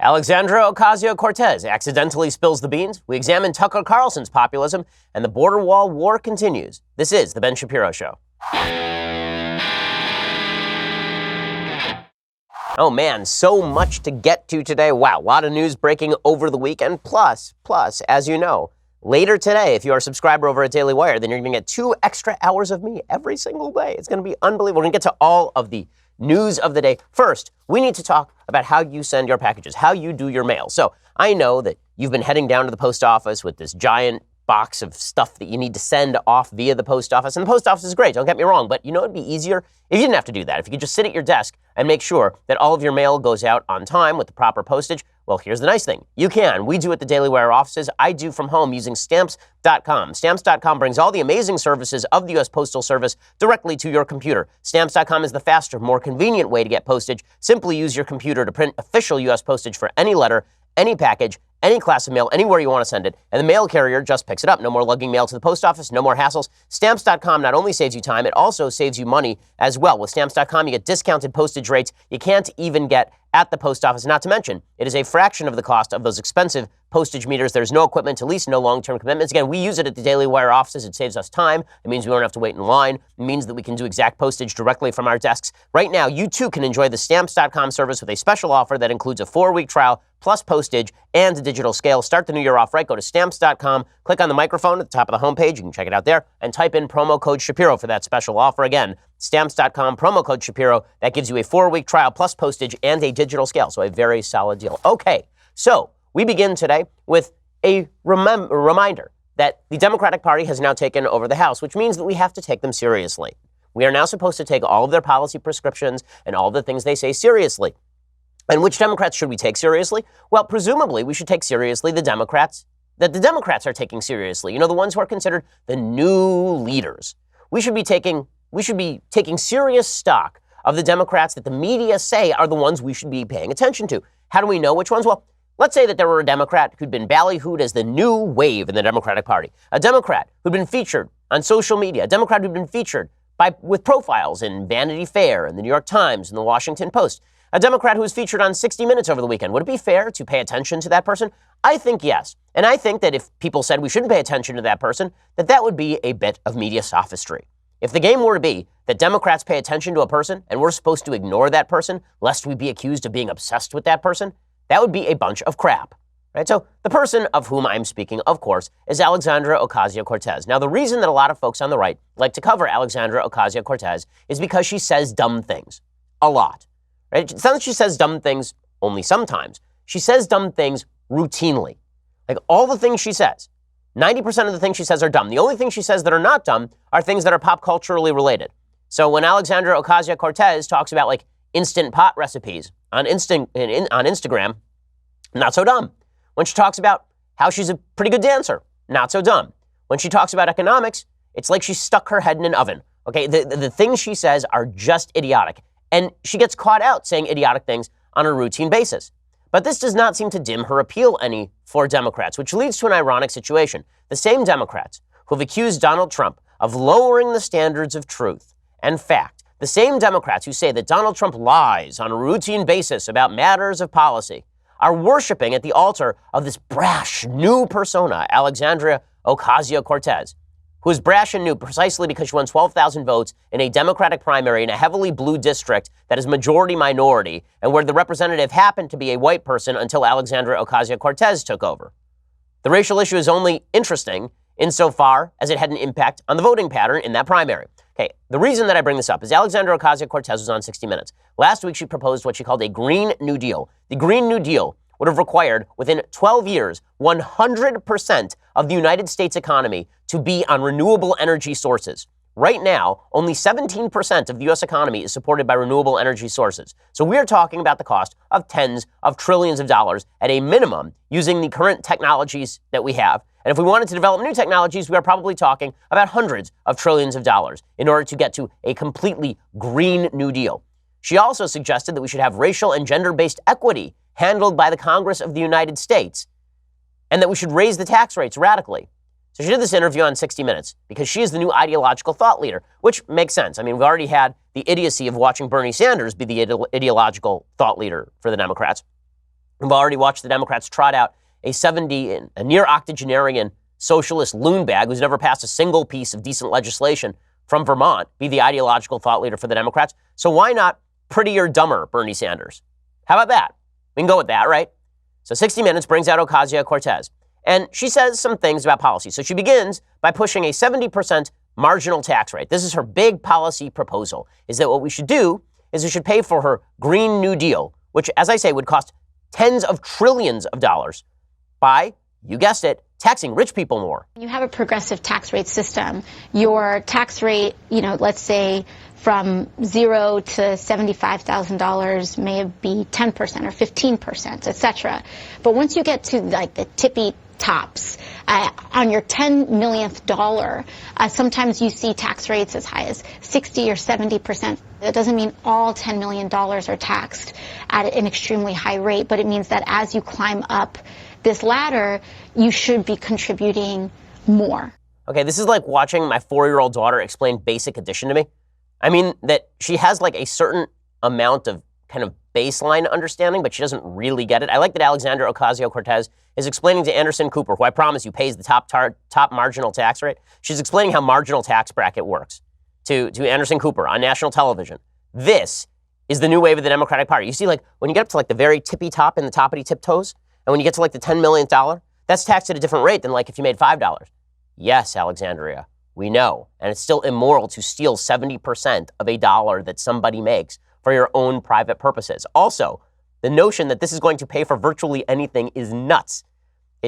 Alexandria Ocasio-Cortez accidentally spills the beans. We examine Tucker Carlson's populism, and the border wall war continues. This is The Ben Shapiro Show. Oh man, so much to get to today. Wow, a lot of news breaking over the weekend. Plus, as you know, later today, if you are a subscriber over at Daily Wire, then you're going to get 2 extra hours of me every single day. It's going to be unbelievable. We're going to get to all of the news of the day. First, we need to talk about how you send your packages, how you do your mail. So I know that you've been heading down to the post office with this giant box of stuff that you need to send off via the post office. And the post office is great, don't get me wrong, but you know it'd be easier if you didn't have to do that. If you could just sit at your desk and make sure that all of your mail goes out on time with the proper postage. Well, here's the nice thing. You can. We do at the Daily Wire offices. I do from home using Stamps.com. Stamps.com brings all the amazing services of the U.S. Postal Service directly to your computer. Stamps.com is the faster, more convenient way to get postage. Simply use your computer to print official U.S. postage for any letter, any package, any class of mail, anywhere you want to send it, and the mail carrier just picks it up. No more lugging mail to the post office, no more hassles. Stamps.com not only saves you time, it also saves you money as well. With Stamps.com, you get discounted postage rates you can't even get at the post office. Not to mention, it is a fraction of the cost of those expensive postage meters. There's no equipment to lease, no long-term commitments. Again, we use it at the Daily Wire offices. It saves us time. It means we don't have to wait in line. It means that we can do exact postage directly from our desks. Right now, you too can enjoy the Stamps.com service with a special offer that includes a 4-week trial plus postage and a digital scale. Start the new year off right. Go to Stamps.com, click on the microphone at the top of the homepage. You can check it out there and type in promo code Shapiro for that special offer. Again, Stamps.com, promo code Shapiro. That gives you a 4-week trial plus postage and a digital scale. So a very solid deal. Okay, so we begin today with a reminder that the Democratic Party has now taken over the House, which means that we have to take them seriously. We are now supposed to take all of their policy prescriptions and all the things they say seriously. And which Democrats should we take seriously? Well, presumably we should take seriously the Democrats that the Democrats are taking seriously. You know, the ones who are considered the new leaders. We should be taking serious stock of the Democrats that the media say are the ones we should be paying attention to. How do we know which ones? Well, let's say that there were a Democrat who'd been ballyhooed as the new wave in the Democratic Party, a Democrat who'd been featured on social media, a Democrat who'd been featured with profiles in Vanity Fair and the New York Times and the Washington Post, a Democrat who was featured on 60 Minutes over the weekend. Would it be fair to pay attention to that person? I think yes. And I think that if people said we shouldn't pay attention to that person, that would be a bit of media sophistry. If the game were to be that Democrats pay attention to a person and we're supposed to ignore that person lest we be accused of being obsessed with that person, that would be a bunch of crap. Right? So the person of whom I'm speaking, of course, is Alexandria Ocasio-Cortez. Now, the reason that a lot of folks on the right like to cover Alexandria Ocasio-Cortez is because she says dumb things. A lot. Right? It's not that she says dumb things only sometimes. She says dumb things routinely. Like all the things she says, 90% of the things she says are dumb. The only things she says that are not dumb are things that are pop culturally related. So when Alexandria Ocasio-Cortez talks about like instant pot recipes on Instagram, not so dumb. When she talks about how she's a pretty good dancer, not so dumb. When she talks about economics, it's like she stuck her head in an oven. Okay, the things she says are just idiotic. And she gets caught out saying idiotic things on a routine basis. But this does not seem to dim her appeal any for Democrats, which leads to an ironic situation. The same Democrats who have accused Donald Trump of lowering the standards of truth and fact, the same Democrats who say that Donald Trump lies on a routine basis about matters of policy, are worshiping at the altar of this brash new persona, Alexandria Ocasio-Cortez, who is brash and new precisely because she won 12,000 votes in a Democratic primary in a heavily blue district that is majority minority and where the representative happened to be a white person until Alexandria Ocasio-Cortez took over. The racial issue is only interesting insofar as it had an impact on the voting pattern in that primary. Okay, the reason that I bring this up is Alexandria Ocasio-Cortez was on 60 Minutes. Last week, she proposed what she called a Green New Deal. The Green New Deal would have required, within 12 years, 100% of the United States economy to be on renewable energy sources. Right now, only 17% of the U.S. economy is supported by renewable energy sources. So we're talking about the cost of tens of trillions of dollars at a minimum using the current technologies that we have. And if we wanted to develop new technologies, we are probably talking about hundreds of trillions of dollars in order to get to a completely Green New Deal. She also suggested that we should have racial and gender-based equity handled by the Congress of the United States, and that we should raise the tax rates radically. So she did this interview on 60 Minutes because she is the new ideological thought leader, which makes sense. I mean, we've already had the idiocy of watching Bernie Sanders be the ideological thought leader for the Democrats. We've already watched the Democrats trot out a near octogenarian socialist loon bag who's never passed a single piece of decent legislation from Vermont be the ideological thought leader for the Democrats. So why not prettier, dumber Bernie Sanders? How about that? We can go with that, right? So 60 Minutes brings out Ocasio-Cortez, and she says some things about policy. So she begins by pushing a 70% marginal tax rate. This is her big policy proposal, is that what we should do is we should pay for her Green New Deal, which, as I say, would cost tens of trillions of dollars by, you guessed it, taxing rich people more. You have a progressive tax rate system. Your tax rate, let's say from $0 to $75,000 may be 10% or 15%, et cetera. But once you get to like the tippy tops, on your 10 millionth dollar, sometimes you see tax rates as high as 60 or 70%. That doesn't mean all $10 million are taxed at an extremely high rate, but it means that as you climb up this ladder, you should be contributing more. Okay, this is like watching my 4-year-old daughter explain basic addition to me. I mean that she has like a certain amount of kind of baseline understanding, but she doesn't really get it. I like that Alexandria Ocasio-Cortez is explaining to Anderson Cooper, who I promise you pays the top marginal tax rate. She's explaining how marginal tax bracket works to Anderson Cooper on national television. This is the new wave of the Democratic Party. You see, like when you get up to like the very tippy top and the toppity tiptoes, and when you get to like the $10 millionth dollar, that's taxed at a different rate than like if you made $5. Yes, Alexandria, we know. And it's still immoral to steal 70% of a dollar that somebody makes for your own private purposes. Also, the notion that this is going to pay for virtually anything is nuts.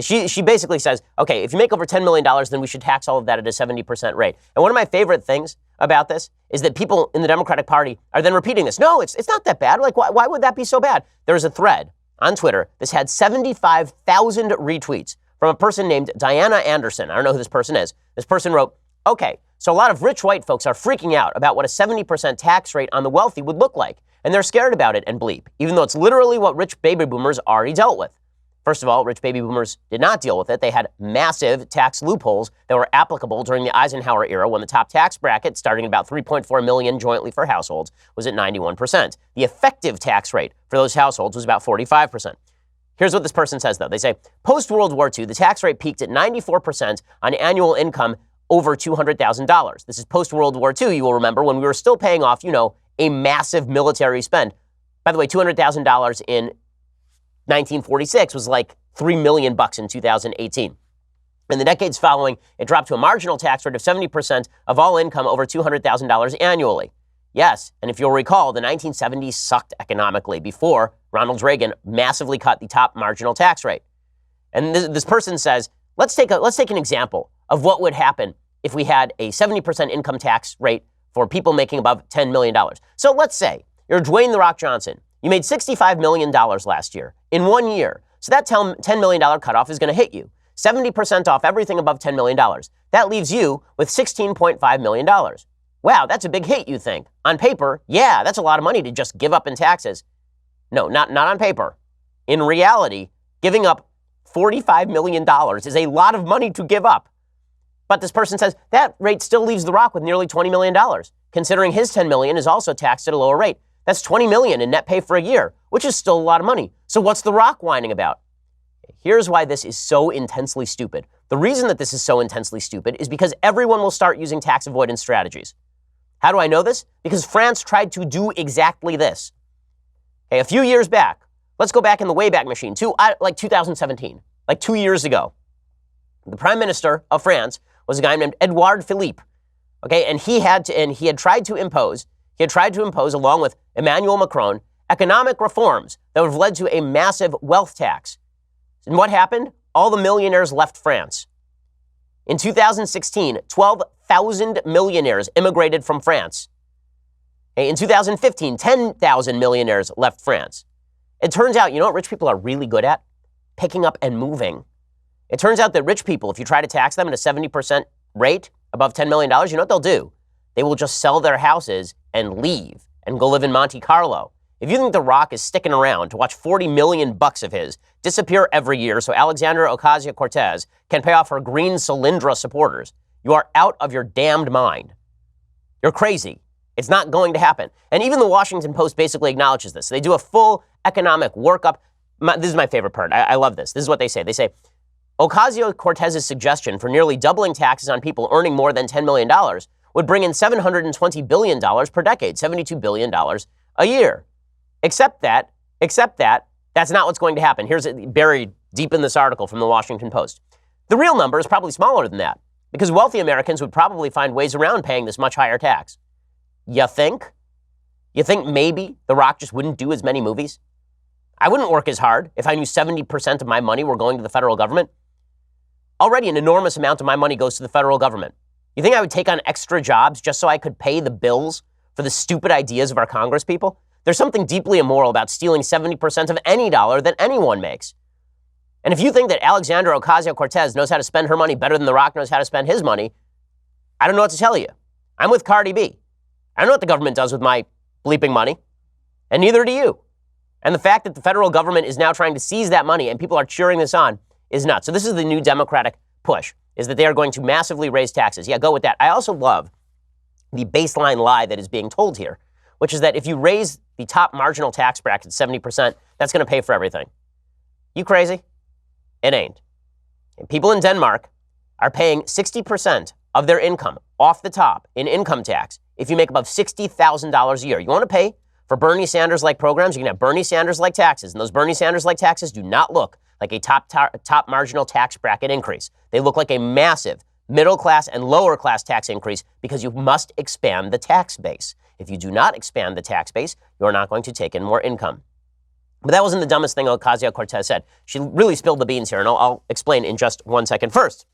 She basically says, okay, if you make over $10 million, then we should tax all of that at a 70% rate. And one of my favorite things about this is that people in the Democratic Party are then repeating this. No, it's not that bad. Like, why would that be so bad? There's a thread on Twitter. This had 75,000 retweets from a person named Diana Anderson. I don't know who this person is. This person wrote, okay, so a lot of rich white folks are freaking out about what a 70% tax rate on the wealthy would look like. And they're scared about it and bleep, even though it's literally what rich baby boomers already dealt with. First of all, rich baby boomers did not deal with it. They had massive tax loopholes that were applicable during the Eisenhower era when the top tax bracket, starting at about $3.4 million jointly for households, was at 91%. The effective tax rate for those households was about 45%. Here's what this person says, though. They say, post-World War II, the tax rate peaked at 94% on annual income over $200,000. This is post-World War II, you will remember, when we were still paying off, a massive military spend. By the way, $200,000 in 1946 was like $3 million in 2018. In the decades following, it dropped to a marginal tax rate of 70% of all income over $200,000 annually. Yes, and if you'll recall, the 1970s sucked economically before Ronald Reagan massively cut the top marginal tax rate. And this person says, let's take an example of what would happen if we had a 70% income tax rate for people making above $10 million. So let's say you're Dwayne "The Rock" Johnson. You made $65 million last year in 1 year. So that $10 million cutoff is going to hit you. 70% off everything above $10 million. That leaves you with $16.5 million. Wow, that's a big hit, you think. On paper, yeah, that's a lot of money to just give up in taxes. No, not on paper. In reality, giving up $45 million is a lot of money to give up. But this person says that rate still leaves The Rock with nearly $20 million, considering his $10 million is also taxed at a lower rate. That's $20 million in net pay for a year, which is still a lot of money. So what's The Rock whining about? Here's why this is so intensely stupid. The reason that this is so intensely stupid is because everyone will start using tax avoidance strategies. How do I know this? Because France tried to do exactly this. Okay, a few years back, let's go back in the Wayback Machine to like 2017, like 2 years ago. The Prime Minister of France was a guy named Edouard Philippe. Okay, and he had tried to impose, along with Emmanuel Macron, economic reforms that would have led to a massive wealth tax. And what happened? All the millionaires left France. In 2016, 12,000 millionaires immigrated from France. In 2015, 10,000 millionaires left France. It turns out, you know what rich people are really good at? Picking up and moving. It turns out that rich people, if you try to tax them at a 70% rate above $10 million, you know what they'll do? They will just sell their houses and leave and go live in Monte Carlo. If you think The Rock is sticking around to watch $40 million of his disappear every year so Alexandria Ocasio-Cortez can pay off her green Solyndra supporters, you are out of your damned mind. You're crazy. It's not going to happen. And even the Washington Post basically acknowledges this. They do a full economic workup. This is my favorite part. I love this. This is what they say. They say, Ocasio-Cortez's suggestion for nearly doubling taxes on people earning more than $10 million would bring in $720 billion per decade, $72 billion a year. Except that, that's not what's going to happen. Here's it buried deep in this article from the Washington Post. The real number is probably smaller than that, because wealthy Americans would probably find ways around paying this much higher tax. You think? You think maybe The Rock just wouldn't do as many movies? I wouldn't work as hard if I knew 70% of my money were going to the federal government. Already an enormous amount of my money goes to the federal government. You think I would take on extra jobs just so I could pay the bills for the stupid ideas of our Congress people? There's something deeply immoral about stealing 70% of any dollar that anyone makes. And if you think that Alexandria Ocasio-Cortez knows how to spend her money better than The Rock knows how to spend his money, I don't know what to tell you. I'm with Cardi B. I don't know what the government does with my bleeping money, and neither do you. And the fact that the federal government is now trying to seize that money and people are cheering this on is nuts. So this is the new Democratic push, is that they are going to massively raise taxes. Yeah, go with that. I also love the baseline lie that is being told here, which is that if you raise the top marginal tax bracket 70%, that's going to pay for everything. You crazy? It ain't. And people in Denmark are paying 60% of their income off the top in income tax if you make above $60,000 a year. You want to pay for Bernie Sanders-like programs, you can have Bernie Sanders-like taxes. And those Bernie Sanders-like taxes do not look like a top marginal tax bracket increase. They look like a massive middle-class and lower-class tax increase because you must expand the tax base. If you do not expand the tax base, you're not going to take in more income. But that wasn't the dumbest thing Ocasio-Cortez said. She really spilled the beans here, and I'll explain in just 1 second. First,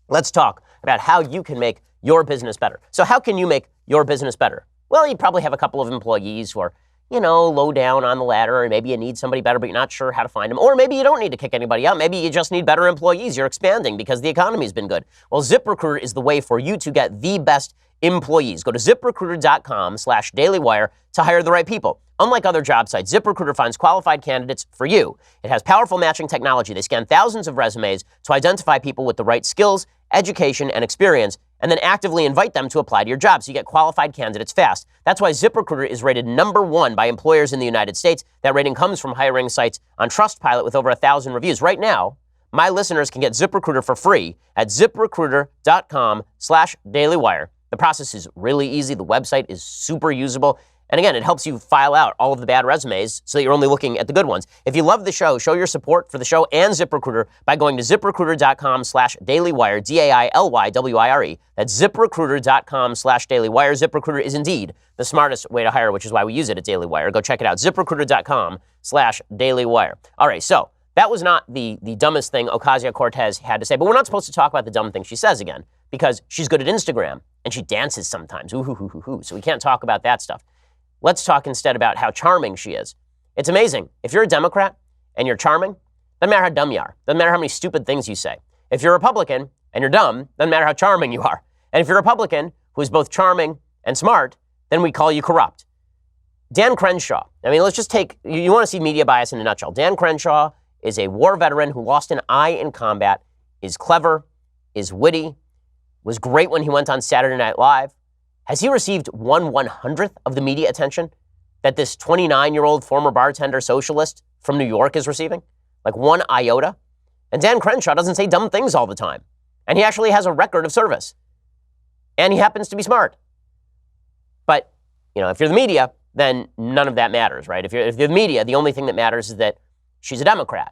let's talk about how you can make your business better. So how can you make your business better? Well, you probably have a couple of employees who are, low down on the ladder, and maybe you need somebody better, but you're not sure how to find them. Or maybe you don't need to kick anybody out. Maybe you just need better employees. You're expanding because the economy's been good. Well, ZipRecruiter is the way for you to get the best employees. Go to ZipRecruiter.com/dailywire to hire the right people. Unlike other job sites, ZipRecruiter finds qualified candidates for you. It has powerful matching technology. They scan thousands of resumes to identify people with the right skills, education, and experience, and then actively invite them to apply to your job so you get qualified candidates fast. That's why ZipRecruiter is rated #1 by employers in the United States. That rating comes from hiring sites on Trustpilot with over 1,000 reviews. Right now, my listeners can get ZipRecruiter for free at ZipRecruiter.com/dailywire. The process is really easy. The website is super usable. And again, it helps you file out all of the bad resumes so that you're only looking at the good ones. If you love the show, show your support for the show and ZipRecruiter by going to ZipRecruiter.com/dailywire, DAILYWIRE. That's ZipRecruiter.com/dailywire. ZipRecruiter is indeed the smartest way to hire, which is why we use it at Daily Wire. Go check it out, ZipRecruiter.com/dailywire. All right, so that was not the dumbest thing Ocasio-Cortez had to say, but we're not supposed to talk about the dumb thing she says again because she's good at Instagram and she dances sometimes. Ooh, hoo, hoo, hoo, hoo. So we can't talk about that stuff. Let's talk instead about how charming she is. It's amazing. If you're a Democrat and you're charming, doesn't matter how dumb you are. Doesn't matter how many stupid things you say. If you're a Republican and you're dumb, doesn't matter how charming you are. And if you're a Republican who is both charming and smart, then we call you corrupt. Dan Crenshaw. I mean, let's just take, you want to see media bias in a nutshell. Dan Crenshaw is a war veteran who lost an eye in combat, is clever, is witty, was great when he went on Saturday Night Live. Has he received 1/100th of the media attention that this 29-year-old former bartender socialist from New York is receiving? Like 1 iota? And Dan Crenshaw doesn't say dumb things all the time. And he actually has a record of service. And he happens to be smart. But, if you're the media, then none of that matters, right? If you're the media, the only thing that matters is that she's a Democrat.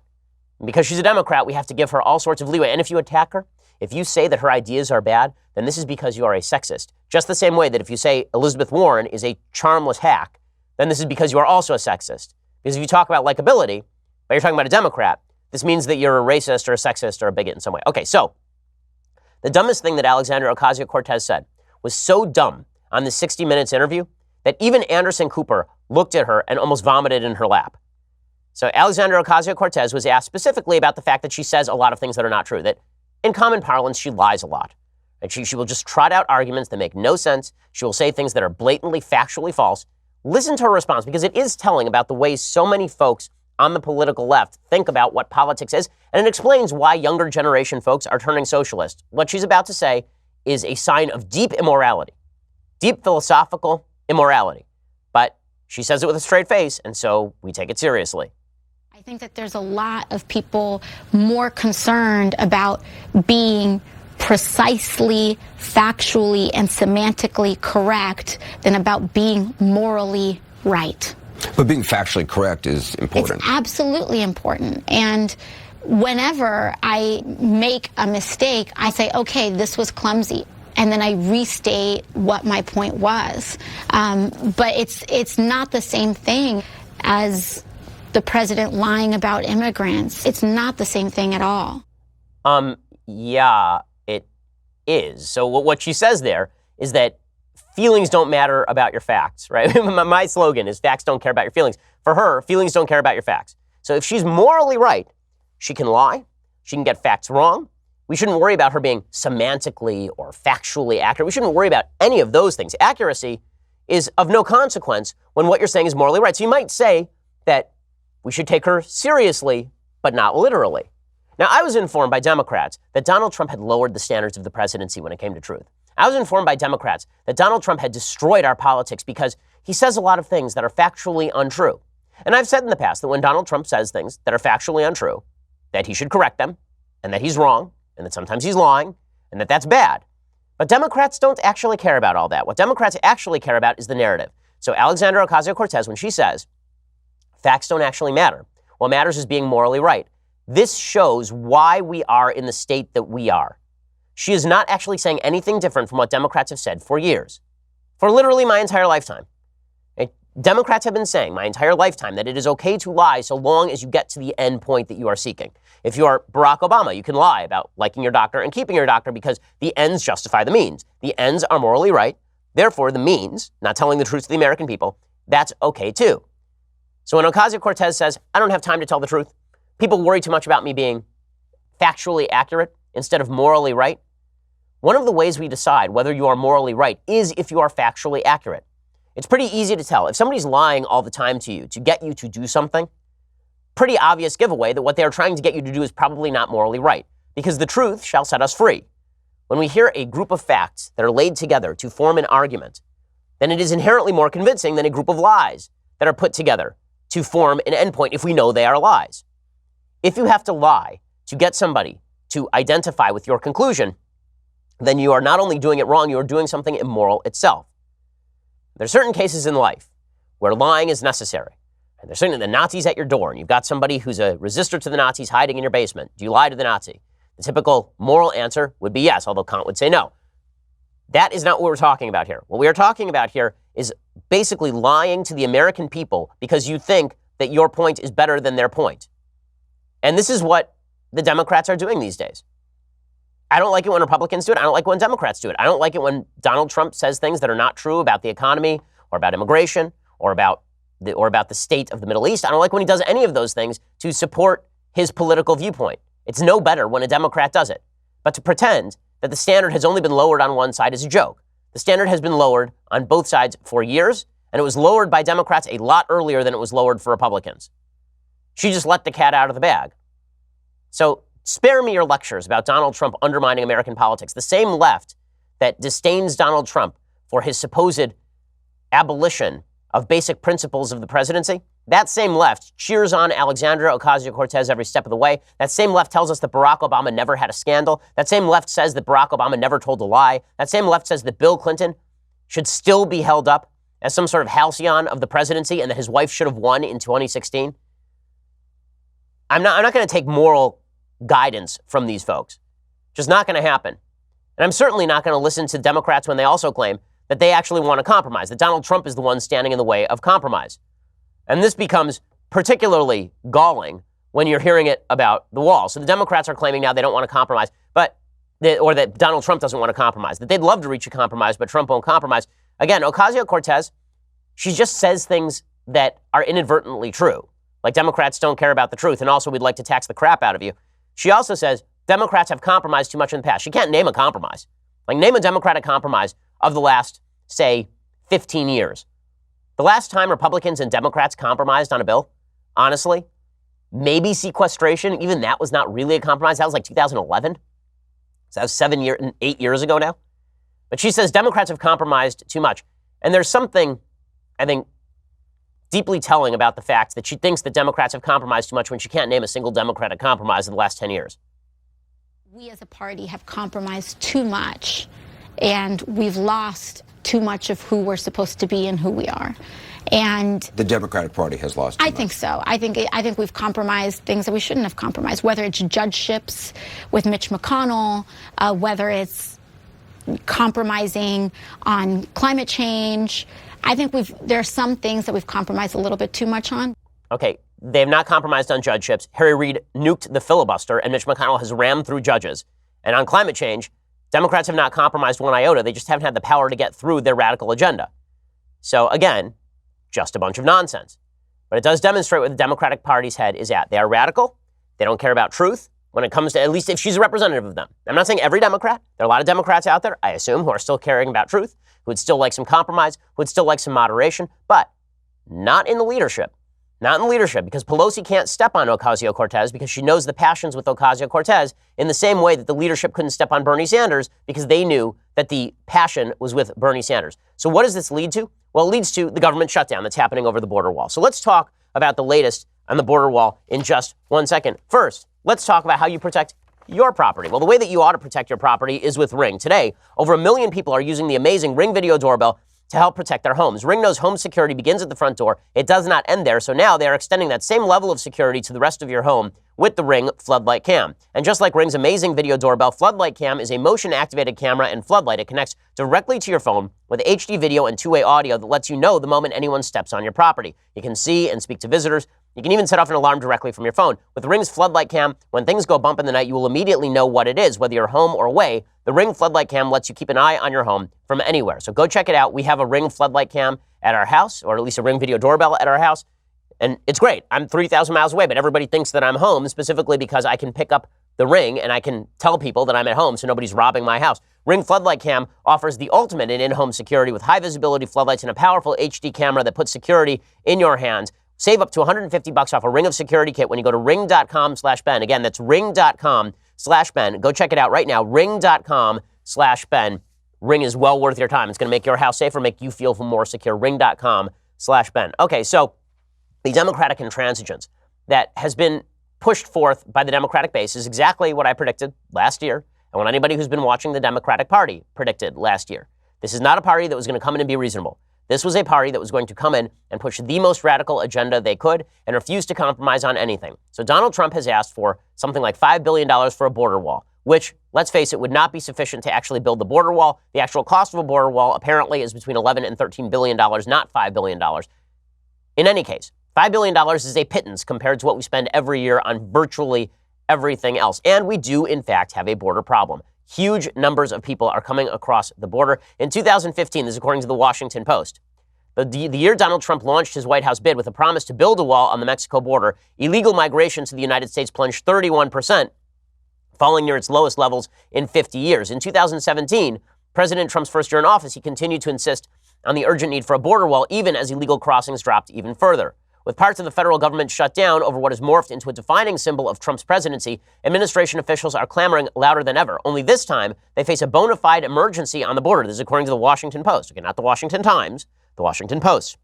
And because she's a Democrat, we have to give her all sorts of leeway. And if you attack her, if you say that her ideas are bad, then this is because you are a sexist. Just the same way that if you say Elizabeth Warren is a charmless hack, then this is because you are also a sexist. Because if you talk about likability, but you're talking about a Democrat, this means that you're a racist or a sexist or a bigot in some way. Okay, so the dumbest thing that Alexandria Ocasio-Cortez said was so dumb on the 60 Minutes interview that even Anderson Cooper looked at her and almost vomited in her lap. So Alexandria Ocasio-Cortez was asked specifically about the fact that she says a lot of things that are not true, that in common parlance, she lies a lot. And she will just trot out arguments that make no sense. She will say things that are blatantly, factually false. Listen to her response, because it is telling about the ways so many folks on the political left think about what politics is, and it explains why younger generation folks are turning socialist. What she's about to say is a sign of deep immorality, deep philosophical immorality. But she says it with a straight face, and so we take it seriously. I think that there's a lot of people more concerned about being precisely, factually, and semantically correct than about being morally right. But being factually correct is important. It's absolutely important. And whenever I make a mistake, I say, okay, this was clumsy. And then I restate what my point was. But it's not the same thing as the president lying about immigrants. It's not the same thing at all. Yeah, it is. So what she says there is that feelings don't matter about your facts, right? My slogan is facts don't care about your feelings. For her, feelings don't care about your facts. So if she's morally right, she can lie, she can get facts wrong. We shouldn't worry about her being semantically or factually accurate. We shouldn't worry about any of those things. Accuracy is of no consequence when what you're saying is morally right. So you might say that we should take her seriously, but not literally. Now, I was informed by Democrats that Donald Trump had lowered the standards of the presidency when it came to truth. I was informed by Democrats that Donald Trump had destroyed our politics because he says a lot of things that are factually untrue. And I've said in the past that when Donald Trump says things that are factually untrue, that he should correct them, and that he's wrong, and that sometimes he's lying, and that that's bad. But Democrats don't actually care about all that. What Democrats actually care about is the narrative. So Alexandria Ocasio-Cortez, when she says facts don't actually matter, what matters is being morally right. This shows why we are in the state that we are. She is not actually saying anything different from what Democrats have said for years, for literally my entire lifetime. Democrats have been saying my entire lifetime that it is okay to lie so long as you get to the end point that you are seeking. If you are Barack Obama, you can lie about liking your doctor and keeping your doctor because the ends justify the means. The ends are morally right. Therefore, the means, not telling the truth to the American people, that's okay too. So when Ocasio-Cortez says, I don't have time to tell the truth, people worry too much about me being factually accurate instead of morally right. One of the ways we decide whether you are morally right is if you are factually accurate. It's pretty easy to tell. If somebody's lying all the time to you to get you to do something, pretty obvious giveaway that what they are trying to get you to do is probably not morally right, because the truth shall set us free. When we hear a group of facts that are laid together to form an argument, then it is inherently more convincing than a group of lies that are put together to form an endpoint if we know they are lies. If you have to lie to get somebody to identify with your conclusion, then you are not only doing it wrong, you are doing something immoral itself. There are certain cases in life where lying is necessary. And there's certainly the Nazis at your door, and you've got somebody who's a resistor to the Nazis hiding in your basement. Do you lie to the Nazi? The typical moral answer would be yes, although Kant would say no. That is not what we're talking about here. What we are talking about here is basically lying to the American people because you think that your point is better than their point. And this is what the Democrats are doing these days. I don't like it when Republicans do it. I don't like it when Democrats do it. I don't like it when Donald Trump says things that are not true about the economy or about immigration or about the state of the Middle East. I don't like when he does any of those things to support his political viewpoint. It's no better when a Democrat does it. But to pretend that the standard has only been lowered on one side is a joke. The standard has been lowered on both sides for years, and it was lowered by Democrats a lot earlier than it was lowered for Republicans. She just let the cat out of the bag. So spare me your lectures about Donald Trump undermining American politics. The same left that disdains Donald Trump for his supposed abolition of basic principles of the presidency, that same left cheers on Alexandria Ocasio-Cortez every step of the way. That same left tells us that Barack Obama never had a scandal. That same left says that Barack Obama never told a lie. That same left says that Bill Clinton should still be held up as some sort of halcyon of the presidency and that his wife should have won in 2016. I'm not going to take moral guidance from these folks. Just not going to happen. And I'm certainly not going to listen to Democrats when they also claim that they actually want to compromise, that Donald Trump is the one standing in the way of compromise. And this becomes particularly galling when you're hearing it about the wall. So the Democrats are claiming now they don't want to compromise, or that Donald Trump doesn't want to compromise, that they'd love to reach a compromise, but Trump won't compromise. Again, Ocasio-Cortez, she just says things that are inadvertently true. Like Democrats don't care about the truth, and also we'd like to tax the crap out of you. She also says Democrats have compromised too much in the past. She can't name a compromise. Like, name a Democratic compromise of the last, say, 15 years. The last time Republicans and Democrats compromised on a bill, honestly, maybe sequestration. Even that was not really a compromise. That was like 2011. So that was 8 years ago now. But she says Democrats have compromised too much. And there's something, I think, deeply telling about the fact that she thinks that Democrats have compromised too much when she can't name a single Democratic compromise in the last 10 years. We as a party have compromised too much, and we've lost too much of who we're supposed to be and who we are. And the Democratic Party has lost too much. I think so. I think we've compromised things that we shouldn't have compromised, whether it's judgeships with Mitch McConnell, whether it's compromising on climate change. I think there are some things that we've compromised a little bit too much on. Okay, they have not compromised on judgeships. Harry Reid nuked the filibuster, and Mitch McConnell has rammed through judges. And on climate change, Democrats have not compromised one iota. They just haven't had the power to get through their radical agenda. So again, just a bunch of nonsense. But it does demonstrate where the Democratic Party's head is at. They are radical. They don't care about truth when it comes to, at least if she's a representative of them. I'm not saying every Democrat. There are a lot of Democrats out there, I assume, who are still caring about truth, who would still like some compromise, who would still like some moderation, but not in the leadership. Not in leadership, because Pelosi can't step on Ocasio-Cortez because she knows the passions with Ocasio-Cortez in the same way that the leadership couldn't step on Bernie Sanders because they knew that the passion was with Bernie Sanders. So what does this lead to? Well, it leads to the government shutdown that's happening over the border wall. So let's talk about the latest on the border wall in just 1 second. First, let's talk about how you protect your property. Well, the way that you ought to protect your property is with Ring. Today, over 1 million people are using the amazing Ring video doorbell to help protect their homes. Ring knows home security begins at the front door. It does not end there. So now they are extending that same level of security to the rest of your home with the Ring Floodlight Cam. And just like Ring's amazing video doorbell, Floodlight Cam is a motion-activated camera and floodlight. It connects directly to your phone with HD video and two-way audio that lets you know the moment anyone steps on your property. You can see and speak to visitors. You can even set off an alarm directly from your phone. With Ring's Floodlight Cam, when things go bump in the night, you will immediately know what it is, whether you're home or away. The Ring Floodlight Cam lets you keep an eye on your home from anywhere. So go check it out. We have a Ring Floodlight Cam at our house, or at least a Ring video doorbell at our house. And it's great. I'm 3,000 miles away, but everybody thinks that I'm home specifically because I can pick up the Ring and I can tell people that I'm at home so nobody's robbing my house. Ring Floodlight Cam offers the ultimate in in-home security with high visibility floodlights and a powerful HD camera that puts security in your hands. Save up to $150 off a Ring of Security kit when you go to ring.com/Ben. Again, that's ring.com/Ben. Go check it out right now, ring.com/Ben. Ring is well worth your time. It's going to make your house safer, make you feel more secure. Ring.com/Ben. Okay, so the Democratic intransigence that has been pushed forth by the Democratic base is exactly what I predicted last year and what anybody who's been watching the Democratic Party predicted last year. This is not a party that was going to come in and be reasonable. This was a party that was going to come in and push the most radical agenda they could and refuse to compromise on anything. So Donald Trump has asked for something like $5 billion for a border wall, which, let's face it, would not be sufficient to actually build the border wall. The actual cost of a border wall apparently is between $11 and $13 billion, not $5 billion. In any case, $5 billion is a pittance compared to what we spend every year on virtually everything else. And we do, in fact, have a border problem. Huge numbers of people are coming across the border. In 2015, this is according to the Washington Post, the year Donald Trump launched his White House bid with a promise to build a wall on the Mexico border, illegal migration to the United States plunged 31%, falling near its lowest levels in 50 years. In 2017, President Trump's first year in office, he continued to insist on the urgent need for a border wall, even as illegal crossings dropped even further. With parts of the federal government shut down over what has morphed into a defining symbol of Trump's presidency, administration officials are clamoring louder than ever. Only this time, they face a bona fide emergency on the border. This is according to the Washington Post. Okay, not the Washington Times, the Washington Post.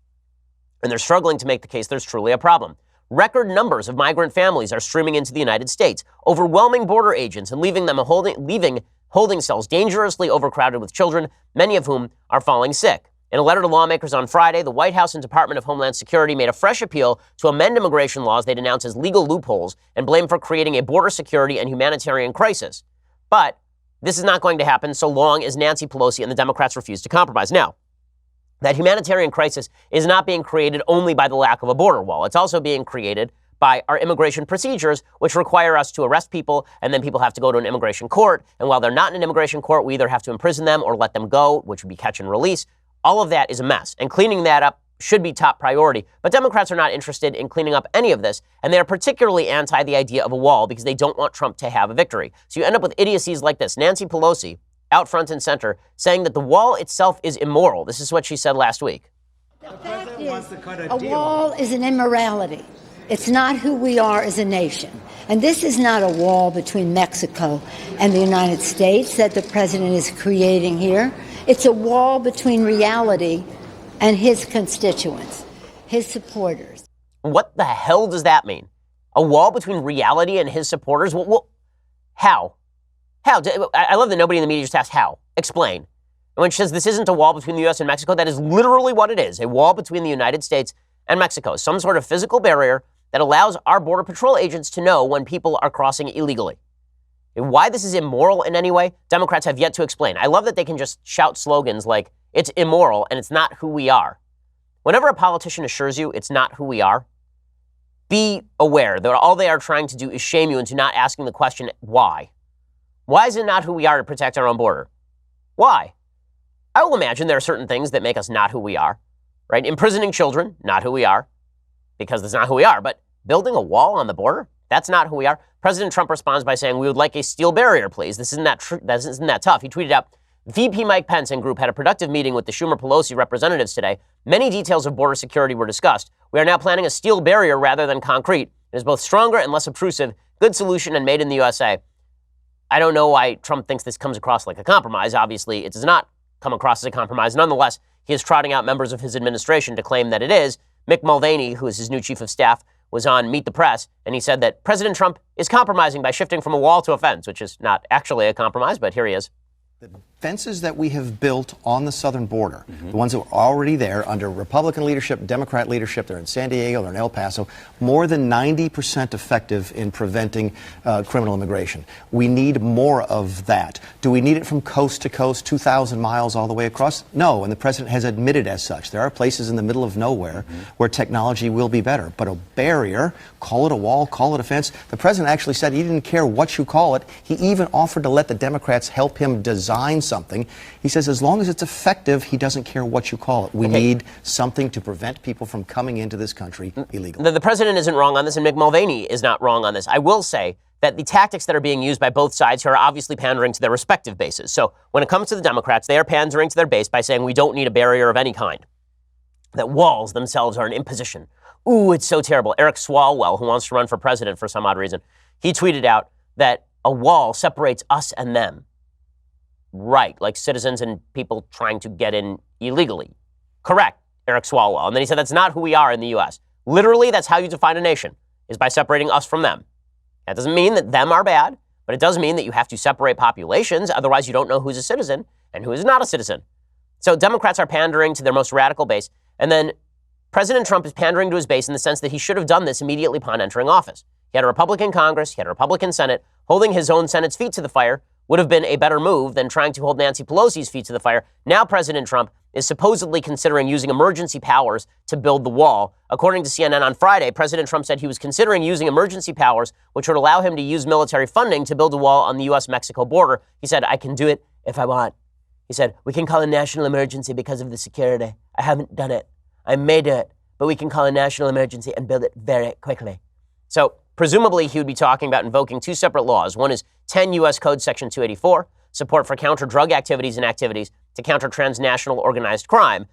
And they're struggling to make the case there's truly a problem. Record numbers of migrant families are streaming into the United States, overwhelming border agents and leaving holding cells dangerously overcrowded with children, many of whom are falling sick. In a letter to lawmakers on Friday, the White House and Department of Homeland Security made a fresh appeal to amend immigration laws they denounced as legal loopholes and blamed for creating a border security and humanitarian crisis. But this is not going to happen so long as Nancy Pelosi and the Democrats refuse to compromise. Now, that humanitarian crisis is not being created only by the lack of a border wall. It's also being created by our immigration procedures, which require us to arrest people, and then people have to go to an immigration court. And while they're not in an immigration court, we either have to imprison them or let them go, which would be catch and release. All of that is a mess, and cleaning that up should be top priority. But Democrats are not interested in cleaning up any of this, and they are particularly anti the idea of a wall because they don't want Trump to have a victory. So you end up with idiocies like this. Nancy Pelosi, out front and center, saying that the wall itself is immoral. This is what she said last week. The fact is, a wall is an immorality. It's not who we are as a nation. And this is not a wall between Mexico and the United States that the president is creating here. It's a wall between reality and his constituents. his supporters. What the hell does that mean? A wall between reality and his supporters? How? How? I love that nobody in the media just asks how. Explain. And when she says this isn't a wall between the U.S. and Mexico, that is literally what it is. A wall between the United States and Mexico. Some sort of physical barrier that allows our Border Patrol agents to know when people are crossing illegally. Why this is immoral in any way, Democrats have yet to explain. I love that they can just shout slogans like, it's immoral and it's not who we are. Whenever a politician assures you it's not who we are, be aware that all they are trying to do is shame you into not asking the question, why? Why is it not who we are to protect our own border? Why? I will imagine there are certain things that make us not who we are, right? Imprisoning children, not who we are, because that's not who we are. But building a wall on the border, that's not who we are. President Trump responds by saying, we would like a steel barrier, please. This isn't that tough. He tweeted out, VP Mike Pence and group had a productive meeting with the Schumer-Pelosi representatives today. Many details of border security were discussed. We are now planning a steel barrier rather than concrete. It is both stronger and less obtrusive, good solution, and made in the USA. I don't know why Trump thinks this comes across like a compromise. Obviously, it does not come across as a compromise. Nonetheless, he is trotting out members of his administration to claim that it is. Mick Mulvaney, who is his new chief of staff, was on Meet the Press, and he said that President Trump is compromising by shifting from a wall to a fence, which is not actually a compromise, but here he is. The fences that we have built on the southern border, the ones that were already there under Republican leadership, Democrat leadership, they're in San Diego, they're in El Paso, more than 90% effective in preventing criminal immigration. We need more of that. Do we need it from coast to coast, 2,000 miles all the way across? No, and the president has admitted as such. There are places in the middle of nowhere where technology will be better. But a barrier, call it a wall, call it a fence. The president actually said he didn't care what you call it. He even offered to let the Democrats help him design something. He says as long as it's effective, he doesn't care what you call it. We need something to prevent people from coming into this country illegally. The president isn't wrong on this, and Mick Mulvaney is not wrong on this. I will say that the tactics that are being used by both sides here are obviously pandering to their respective bases. So when it comes to the Democrats, they are pandering to their base by saying we don't need a barrier of any kind, that walls themselves are an imposition. Ooh, it's so terrible. Eric Swalwell, who wants to run for president for some odd reason, he tweeted out that a wall separates us and them. Right, like citizens and people trying to get in illegally. Correct, Eric Swalwell. And then he said that's not who we are in the U.S. Literally, that's how you define a nation, is by separating us from them. That doesn't mean that them are bad, but it does mean that you have to separate populations. Otherwise, you don't know who's a citizen and who is not a citizen. So Democrats are pandering to their most radical base. And then President Trump is pandering to his base in the sense that he should have done this immediately upon entering office. He had a Republican Congress, he had a Republican Senate. Holding his own Senate's feet to the fire would have been a better move than trying to hold Nancy Pelosi's feet to the fire. Now President Trump is supposedly considering using emergency powers to build the wall. According to CNN on Friday, President Trump said he was considering using emergency powers, which would allow him to use military funding to build a wall on the U.S.-Mexico border. He said, I can do it if I want. He said, we can call a national emergency because of the security. I haven't done it. I may do it, but we can call a national emergency and build it very quickly. So presumably, he would be talking about invoking two separate laws. One is 10 U.S. Code Section 284, support for counter-drug activities and activities to counter transnational organized crime.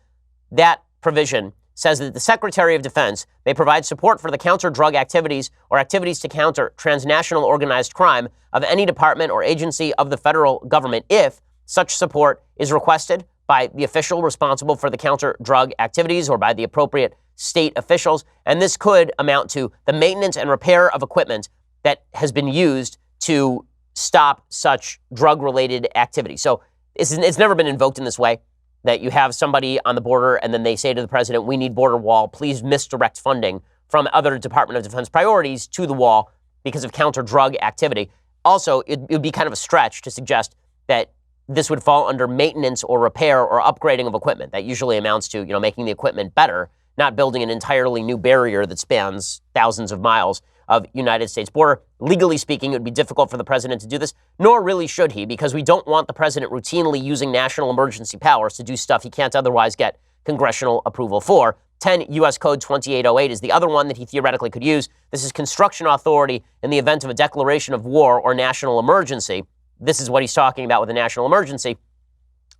That provision says that the Secretary of Defense may provide support for the counter-drug activities or activities to counter transnational organized crime of any department or agency of the federal government if such support is requested by the official responsible for the counter-drug activities or by the appropriate state officials. And this could amount to the maintenance and repair of equipment that has been used to stop such drug-related activity. So it's never been invoked in this way, that you have somebody on the border and then they say to the president, we need border wall, please misdirect funding from other Department of Defense priorities to the wall because of counter-drug activity. Also, it would be kind of a stretch to suggest that this would fall under maintenance or repair or upgrading of equipment. That usually amounts to, making the equipment better, not building an entirely new barrier that spans thousands of miles of United States border. Legally speaking, it would be difficult for the president to do this, nor really should he, because we don't want the president routinely using national emergency powers to do stuff he can't otherwise get congressional approval for. 10 U.S. Code 2808 is the other one that he theoretically could use. This is construction authority in the event of a declaration of war or national emergency. This is what he's talking about with a national emergency.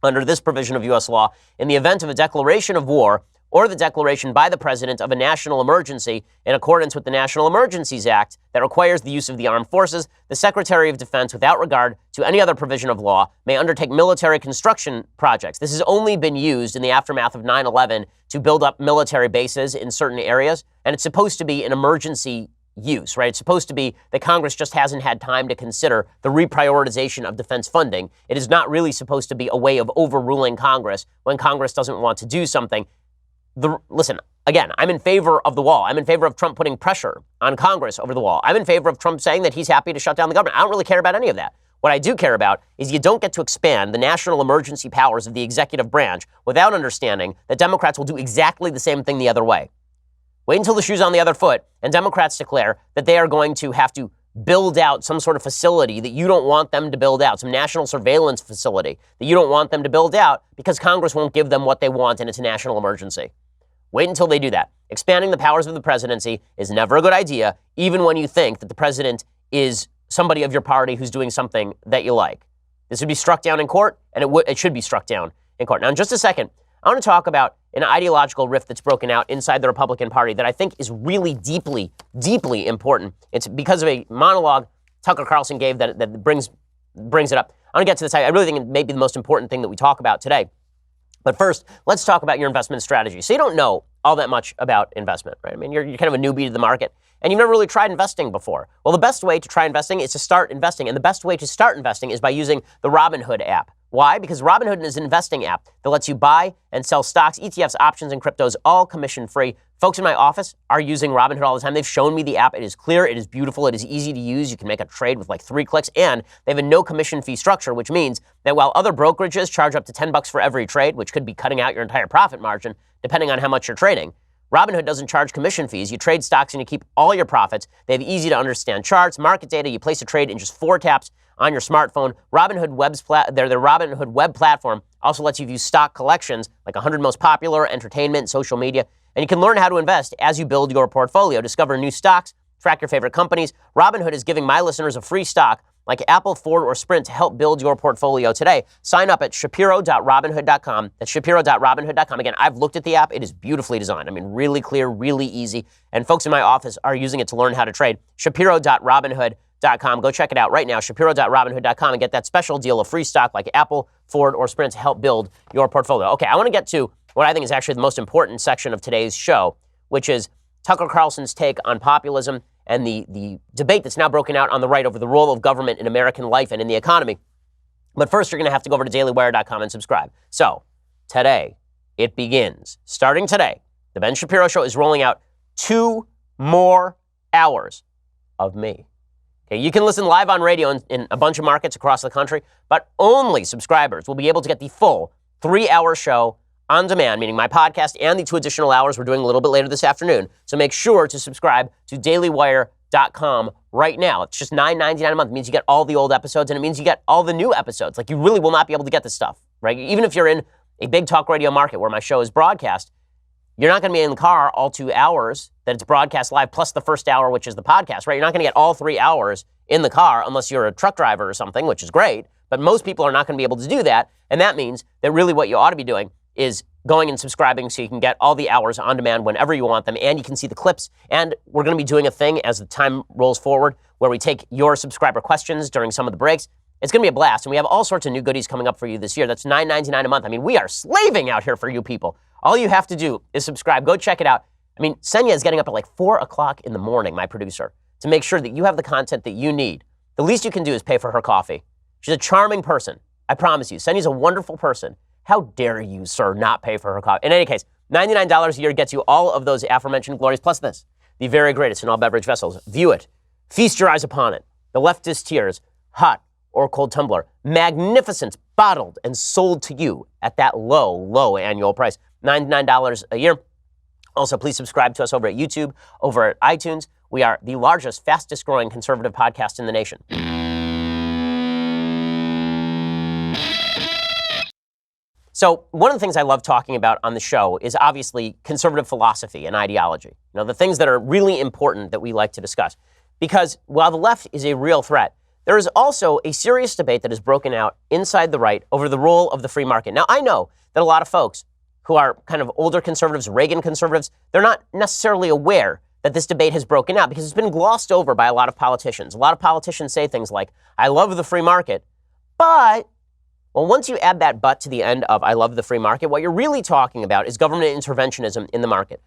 Under this provision of U.S. law, in the event of a declaration of war or the declaration by the president of a national emergency in accordance with the National Emergencies Act that requires the use of the armed forces, the Secretary of Defense, without regard to any other provision of law, may undertake military construction projects. This has only been used in the aftermath of 9/11 to build up military bases in certain areas, and it's supposed to be an emergency use, right? It's supposed to be that Congress just hasn't had time to consider the reprioritization of defense funding. It is not really supposed to be a way of overruling Congress when Congress doesn't want to do something. Listen, again, I'm in favor of the wall. I'm in favor of Trump putting pressure on Congress over the wall. I'm in favor of Trump saying that he's happy to shut down the government. I don't really care about any of that. What I do care about is you don't get to expand the national emergency powers of the executive branch without understanding that Democrats will do exactly the same thing the other way. Wait until the shoe's on the other foot and Democrats declare that they are going to have to build out some sort of facility that you don't want them to build out, some national surveillance facility that you don't want them to build out because Congress won't give them what they want and it's a national emergency. Wait until they do that. Expanding the powers of the presidency is never a good idea, even when you think that the president is somebody of your party who's doing something that you like. This would be struck down in court, and it should be struck down in court. Now, in just a second, I want to talk about an ideological rift that's broken out inside the Republican Party that I think is really deeply, deeply important. It's because of a monologue Tucker Carlson gave that brings it up. I want to get to this. I really think it may be the most important thing that we talk about today. But first, let's talk about your investment strategy. So you don't know all that much about investment, right? I mean, you're kind of a newbie to the market, and you've never really tried investing before. Well, the best way to try investing is to start investing, and the best way to start investing is by using the Robinhood app. Why? Because Robinhood is an investing app that lets you buy and sell stocks, ETFs, options, and cryptos, all commission-free. Folks in my office are using Robinhood all the time. They've shown me the app. It is clear, it is beautiful, it is easy to use. You can make a trade with like 3 clicks, and they have a no commission fee structure, which means that while other brokerages charge up to $10 for every trade, which could be cutting out your entire profit margin, depending on how much you're trading, Robinhood doesn't charge commission fees. You trade stocks and you keep all your profits. They have easy to understand charts, market data. You place a trade in just 4 taps on your smartphone. Their Robinhood web platform also lets you view stock collections, like 100 most popular, entertainment, social media, and you can learn how to invest as you build your portfolio. Discover new stocks, track your favorite companies. Robinhood is giving my listeners a free stock like Apple, Ford, or Sprint to help build your portfolio today. Sign up at shapiro.robinhood.com. That's shapiro.robinhood.com. Again, I've looked at the app. It is beautifully designed. I mean, really clear, really easy. And folks in my office are using it to learn how to trade. Shapiro.robinhood.com. Go check it out right now, shapiro.robinhood.com, and get that special deal of free stock like Apple, Ford, or Sprint to help build your portfolio. Okay, I want to get to what I think is actually the most important section of today's show, which is Tucker Carlson's take on populism and the debate that's now broken out on the right over the role of government in American life and in the economy. But first, you're going to have to go over to dailywire.com and subscribe. So, today, it begins. Starting today, the Ben Shapiro Show is rolling out 2 more hours of me. Okay, you can listen live on radio in a bunch of markets across the country, but only subscribers will be able to get the full 3-hour show on demand, meaning my podcast and the 2 additional hours we're doing a little bit later this afternoon. So make sure to subscribe to dailywire.com right now. It's just $9.99 a month. It means you get all the old episodes, and it means you get all the new episodes. Like, you really will not be able to get this stuff, right? Even if you're in a big talk radio market where my show is broadcast, you're not going to be in the car all 2 hours that it's broadcast live, plus the first hour, which is the podcast, right? You're not going to get all 3 hours in the car unless you're a truck driver or something, which is great. But most people are not going to be able to do that. And that means that really what you ought to be doing is going and subscribing so you can get all the hours on demand whenever you want them, and you can see the clips. And we're going to be doing a thing as the time rolls forward where we take your subscriber questions during some of the breaks. It's going to be a blast, and we have all sorts of new goodies coming up for you this year. That's $9.99 a month. I mean, we are slaving out here for you people. All you have to do is subscribe. Go check it out. I mean, Senya is getting up at like 4 o'clock in the morning, my producer, to make sure that you have the content that you need. The least you can do is pay for her coffee. She's a charming person. I promise you. Senya's a wonderful person. How dare you, sir, not pay for her coffee? In any case, $99 a year gets you all of those aforementioned glories, plus this, the very greatest in all beverage vessels. View it. Feast your eyes upon it. The leftist tears, hot or cold tumbler. Magnificence, bottled and sold to you at that low, low annual price. $99 a year. Also, please subscribe to us over at YouTube, over at iTunes. We are the largest, fastest growing conservative podcast in the nation. So one of the things I love talking about on the show is obviously conservative philosophy and ideology. You know, the things that are really important that we like to discuss. Because while the left is a real threat, there is also a serious debate that is broken out inside the right over the role of the free market. Now, I know that a lot of folks who are kind of older conservatives, Reagan conservatives, they're not necessarily aware that this debate has broken out because it's been glossed over by a lot of politicians. A lot of politicians say things like, I love the free market, but, well, once you add that but to the end of I love the free market, what you're really talking about is government interventionism in the market.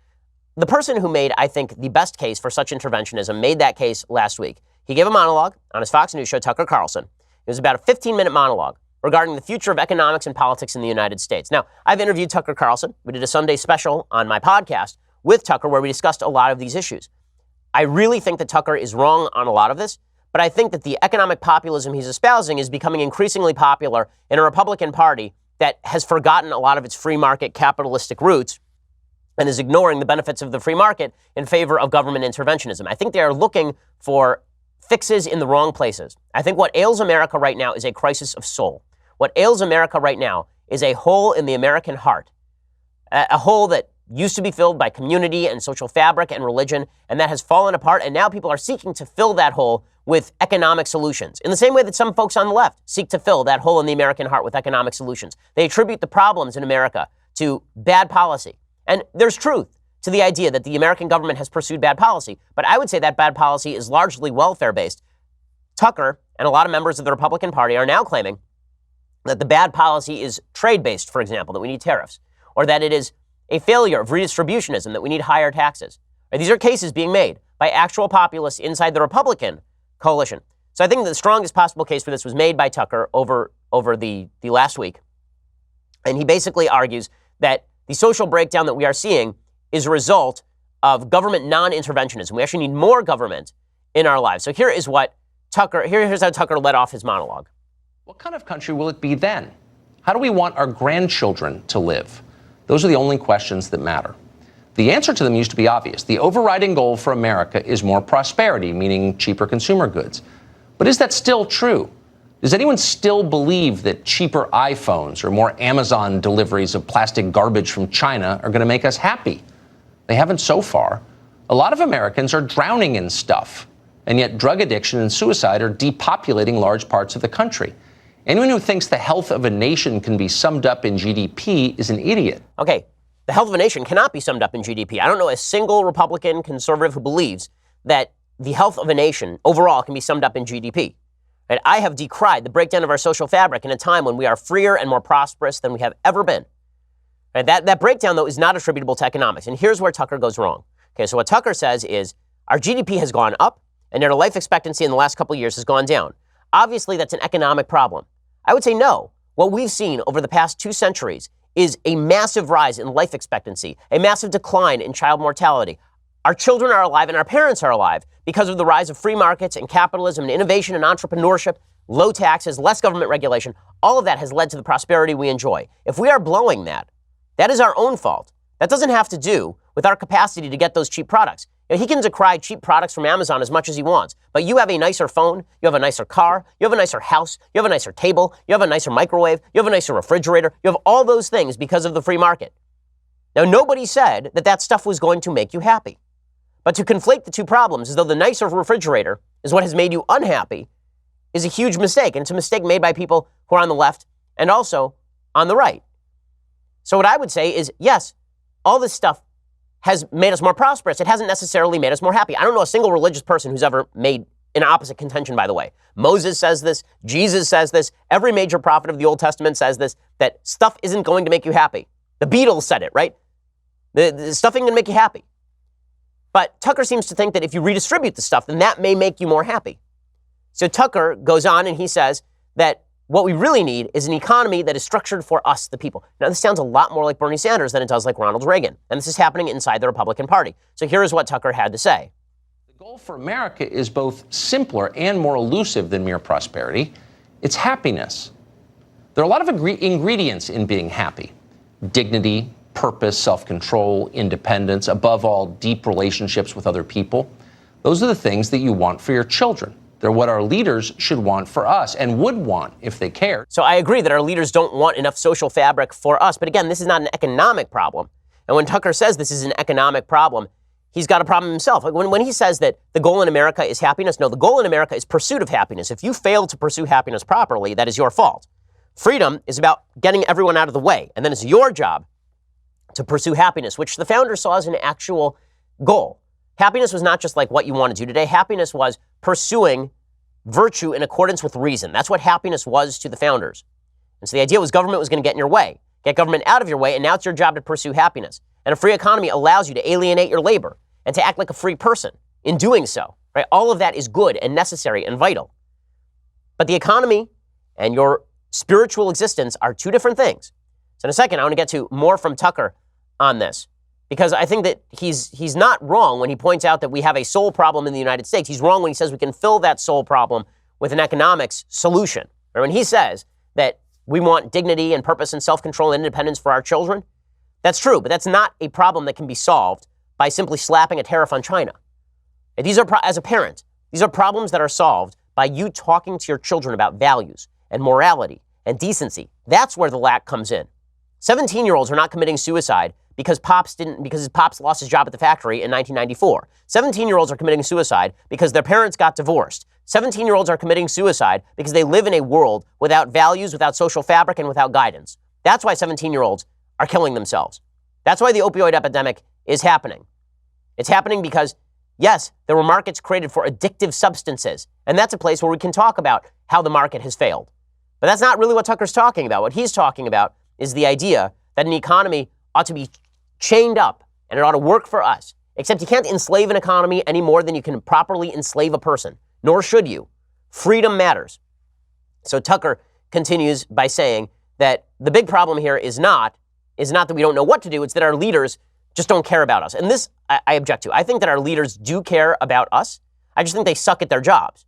The person who made, I think, the best case for such interventionism made that case last week. He gave a monologue on his Fox News show, Tucker Carlson. It was about a 15-minute monologue regarding the future of economics and politics in the United States. Now, I've interviewed Tucker Carlson. We did a Sunday special on my podcast with Tucker where we discussed a lot of these issues. I really think that Tucker is wrong on a lot of this, but I think that the economic populism he's espousing is becoming increasingly popular in a Republican Party that has forgotten a lot of its free market capitalistic roots and is ignoring the benefits of the free market in favor of government interventionism. I think they are looking for fixes in the wrong places. I think what ails America right now is a crisis of soul. What ails America right now is a hole in the American heart, a hole that used to be filled by community and social fabric and religion, and that has fallen apart, and now people are seeking to fill that hole with economic solutions, in the same way that some folks on the left seek to fill that hole in the American heart with economic solutions. They attribute the problems in America to bad policy. And there's truth to the idea that the American government has pursued bad policy, but I would say that bad policy is largely welfare-based. Tucker and a lot of members of the Republican Party are now claiming that the bad policy is trade-based, for example, that we need tariffs, or that it is a failure of redistributionism, that we need higher taxes. These are cases being made by actual populists inside the Republican coalition. So I think the strongest possible case for this was made by Tucker over the last week. And he basically argues that the social breakdown that we are seeing is a result of government non-interventionism. We actually need more government in our lives. So here's how Tucker led off his monologue. What kind of country will it be then? How do we want our grandchildren to live? Those are the only questions that matter. The answer to them used to be obvious. The overriding goal for America is more prosperity, meaning cheaper consumer goods. But is that still true? Does anyone still believe that cheaper iPhones or more Amazon deliveries of plastic garbage from China are going to make us happy? They haven't so far. A lot of Americans are drowning in stuff, and yet drug addiction and suicide are depopulating large parts of the country. Anyone who thinks the health of a nation can be summed up in GDP is an idiot. Okay, the health of a nation cannot be summed up in GDP. I don't know a single Republican conservative who believes that the health of a nation overall can be summed up in GDP. And I have decried the breakdown of our social fabric in a time when we are freer and more prosperous than we have ever been. Right? That breakdown, though, is not attributable to economics. And here's where Tucker goes wrong. Okay, so what Tucker says is our GDP has gone up, and yet our life expectancy in the last couple of years has gone down. Obviously, that's an economic problem. I would say no. What we've seen over the past 2 centuries is a massive rise in life expectancy, a massive decline in child mortality. Our children are alive and our parents are alive because of the rise of free markets and capitalism and innovation and entrepreneurship, low taxes, less government regulation. All of that has led to the prosperity we enjoy. If we are blowing that, that is our own fault. That doesn't have to do with our capacity to get those cheap products. You know, he can decry cheap products from Amazon as much as he wants, but you have a nicer phone, you have a nicer car, you have a nicer house, you have a nicer table, you have a nicer microwave, you have a nicer refrigerator, you have all those things because of the free market. Now, nobody said that that stuff was going to make you happy. But to conflate the two problems as though the nicer refrigerator is what has made you unhappy is a huge mistake. And it's a mistake made by people who are on the left and also on the right. So what I would say is, yes, all this stuff has made us more prosperous. It hasn't necessarily made us more happy. I don't know a single religious person who's ever made an opposite contention, by the way. Moses says this. Jesus says this. Every major prophet of the Old Testament says this, that stuff isn't going to make you happy. The Beatles said it, right? The stuff ain't going to make you happy. But Tucker seems to think that if you redistribute the stuff, then that may make you more happy. So Tucker goes on and he says that what we really need is an economy that is structured for us, the people. Now, this sounds a lot more like Bernie Sanders than it does like Ronald Reagan. And this is happening inside the Republican Party. So here is what Tucker had to say. The goal for America is both simpler and more elusive than mere prosperity. It's happiness. There are a lot of ingredients in being happy. Dignity, purpose, self-control, independence, above all, deep relationships with other people. Those are the things that you want for your children. They're what our leaders should want for us and would want if they cared. So I agree that our leaders don't want enough social fabric for us. But again, this is not an economic problem. And when Tucker says this is an economic problem, he's got a problem himself. Like when he says that the goal in America is happiness, no, the goal in America is pursuit of happiness. If you fail to pursue happiness properly, that is your fault. Freedom is about getting everyone out of the way. And then it's your job to pursue happiness, which the founders saw as an actual goal. Happiness was not just like what you want to do today. Happiness was pursuing virtue in accordance with reason. That's what happiness was to the founders. And so the idea was government was going to get in your way, get government out of your way, and now it's your job to pursue happiness. And a free economy allows you to alienate your labor and to act like a free person in doing so. Right? All of that is good and necessary and vital. But the economy and your spiritual existence are two different things. So in a second, I want to get to more from Tucker on this, because I think that he's not wrong when he points out that we have a soul problem in the United States. He's wrong when he says we can fill that soul problem with an economics solution. Or when he says that we want dignity and purpose and self-control and independence for our children, that's true, but that's not a problem that can be solved by simply slapping a tariff on China. These are, as a parent, these are problems that are solved by you talking to your children about values and morality and decency. That's where the lack comes in. 17-year-olds are not committing suicide because his pops lost his job at the factory in 1994. 17-year-olds are committing suicide because their parents got divorced. 17-year-olds are committing suicide because they live in a world without values, without social fabric, and without guidance. That's why 17-year-olds are killing themselves. That's why the opioid epidemic is happening. It's happening because, yes, there were markets created for addictive substances, and that's a place where we can talk about how the market has failed. But that's not really what Tucker's talking about. What he's talking about is the idea that an economy ought to be chained up and it ought to work for us. Except you can't enslave an economy any more than you can properly enslave a person, nor should you. Freedom matters. So Tucker continues by saying that the big problem here is not that we don't know what to do, it's that our leaders just don't care about us. And this I object to. I think that our leaders do care about us. I just think they suck at their jobs.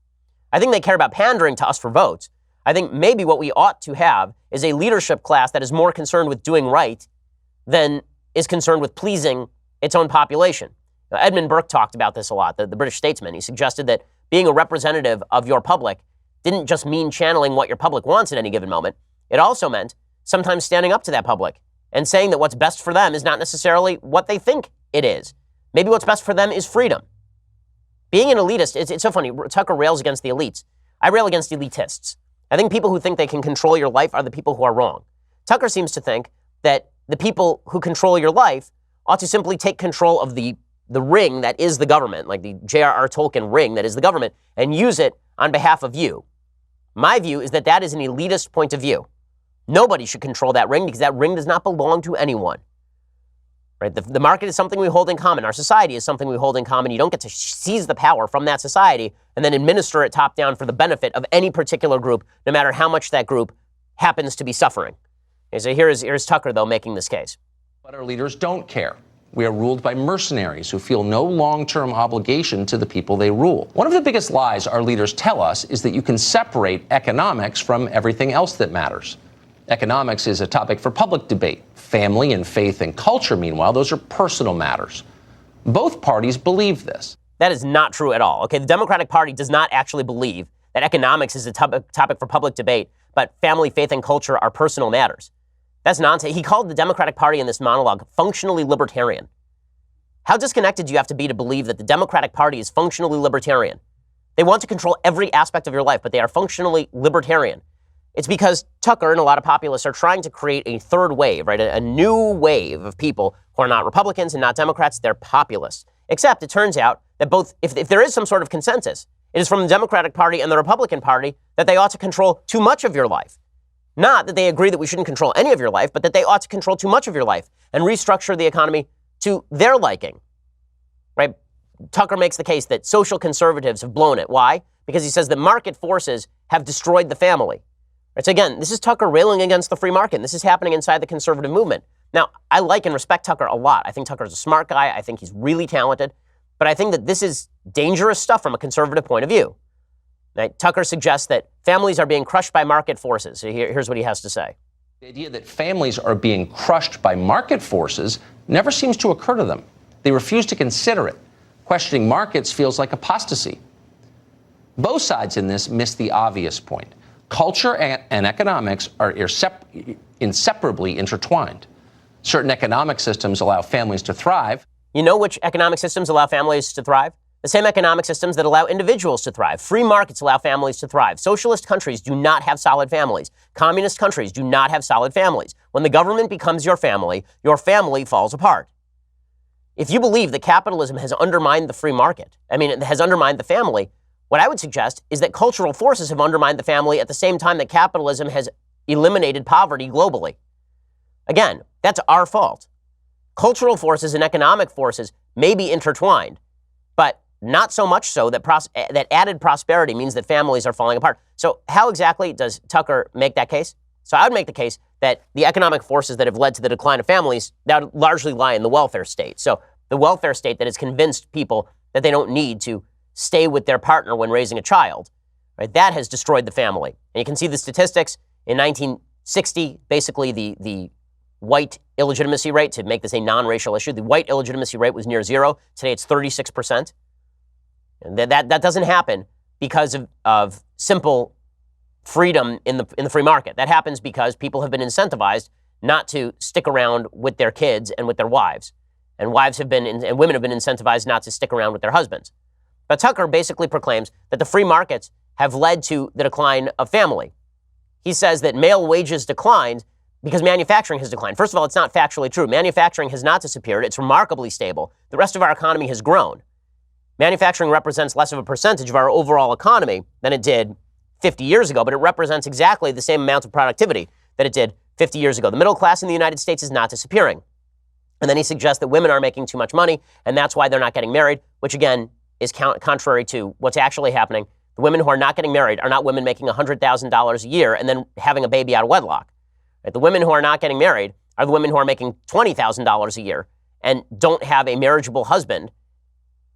I think they care about pandering to us for votes. I think maybe what we ought to have is a leadership class that is more concerned with doing right than is concerned with pleasing its own population. Now, Edmund Burke talked about this a lot, the British statesman. He suggested that being a representative of your public didn't just mean channeling what your public wants at any given moment. It also meant sometimes standing up to that public and saying that what's best for them is not necessarily what they think it is. Maybe what's best for them is freedom. Being an elitist, it's so funny. Tucker rails against the elites. I rail against elitists. I think people who think they can control your life are the people who are wrong. Tucker seems to think that the people who control your life ought to simply take control of the ring that is the government, like the J.R.R. Tolkien ring that is the government, and use it on behalf of you. My view is that that is an elitist point of view. Nobody should control that ring because that ring does not belong to anyone. Right? The market is something we hold in common. Our society is something we hold in common. You don't get to seize the power from that society and then administer it top down for the benefit of any particular group, no matter how much that group happens to be suffering. Okay, so here's Tucker, though, making this case. But our leaders don't care. We are ruled by mercenaries who feel no long-term obligation to the people they rule. One of the biggest lies our leaders tell us is that you can separate economics from everything else that matters. Economics is a topic for public debate. Family and faith and culture, meanwhile, those are personal matters. Both parties believe this. That is not true at all. Okay, the Democratic Party does not actually believe that economics is a topic for public debate, but family, faith, and culture are personal matters. That's nonsense. He called the Democratic Party in this monologue functionally libertarian. How disconnected do you have to be to believe that the Democratic Party is functionally libertarian? They want to control every aspect of your life, but they are functionally libertarian. It's because Tucker and a lot of populists are trying to create a third wave, right? A new wave of people who are not Republicans and not Democrats. They're populists. Except it turns out that both, if there is some sort of consensus, it is from the Democratic Party and the Republican Party that they ought to control too much of your life. Not that they agree that we shouldn't control any of your life, but that they ought to control too much of your life and restructure the economy to their liking, right? Tucker makes the case that social conservatives have blown it. Why? Because he says that market forces have destroyed the family. Right, so again, this is Tucker railing against the free market. This is happening inside the conservative movement. Now, I like and respect Tucker a lot. I think Tucker's a smart guy. I think he's really talented. But I think that this is dangerous stuff from a conservative point of view. Right? Tucker suggests that families are being crushed by market forces. So here's what he has to say. The idea that families are being crushed by market forces never seems to occur to them. They refuse to consider it. Questioning markets feels like apostasy. Both sides in this miss the obvious point. Culture and economics are inseparably intertwined. Certain economic systems allow families to thrive. You know which economic systems allow families to thrive? The same economic systems that allow individuals to thrive. Free markets allow families to thrive. Socialist countries do not have solid families. Communist countries do not have solid families. When the government becomes your family falls apart. If you believe that capitalism has undermined the free market, it has undermined the family, what I would suggest is that cultural forces have undermined the family at the same time that capitalism has eliminated poverty globally. Again, that's our fault. Cultural forces and economic forces may be intertwined, but not so much so that that added prosperity means that families are falling apart. So how exactly does Tucker make that case? So I would make the case that the economic forces that have led to the decline of families now largely lie in the welfare state. So the welfare state that has convinced people that they don't need to stay with their partner when raising a child, right? That has destroyed the family. And you can see the statistics. In 1960, basically the white illegitimacy rate, to make this a non-racial issue, the white illegitimacy rate was near zero. Today it's 36%. And that doesn't happen because of simple freedom in the free market. That happens because people have been incentivized not to stick around with their kids and with their wives. And women have been incentivized not to stick around with their husbands. But Tucker basically proclaims that the free markets have led to the decline of family. He says that male wages declined because manufacturing has declined. First of all, it's not factually true. Manufacturing has not disappeared. It's remarkably stable. The rest of our economy has grown. Manufacturing represents less of a percentage of our overall economy than it did 50 years ago, but it represents exactly the same amount of productivity that it did 50 years ago. The middle class in the United States is not disappearing. And then he suggests that women are making too much money, and that's why they're not getting married, which again is contrary to what's actually happening. The women who are not getting married are not women making $100,000 a year and then having a baby out of wedlock. Right? The women who are not getting married are the women who are making $20,000 a year and don't have a marriageable husband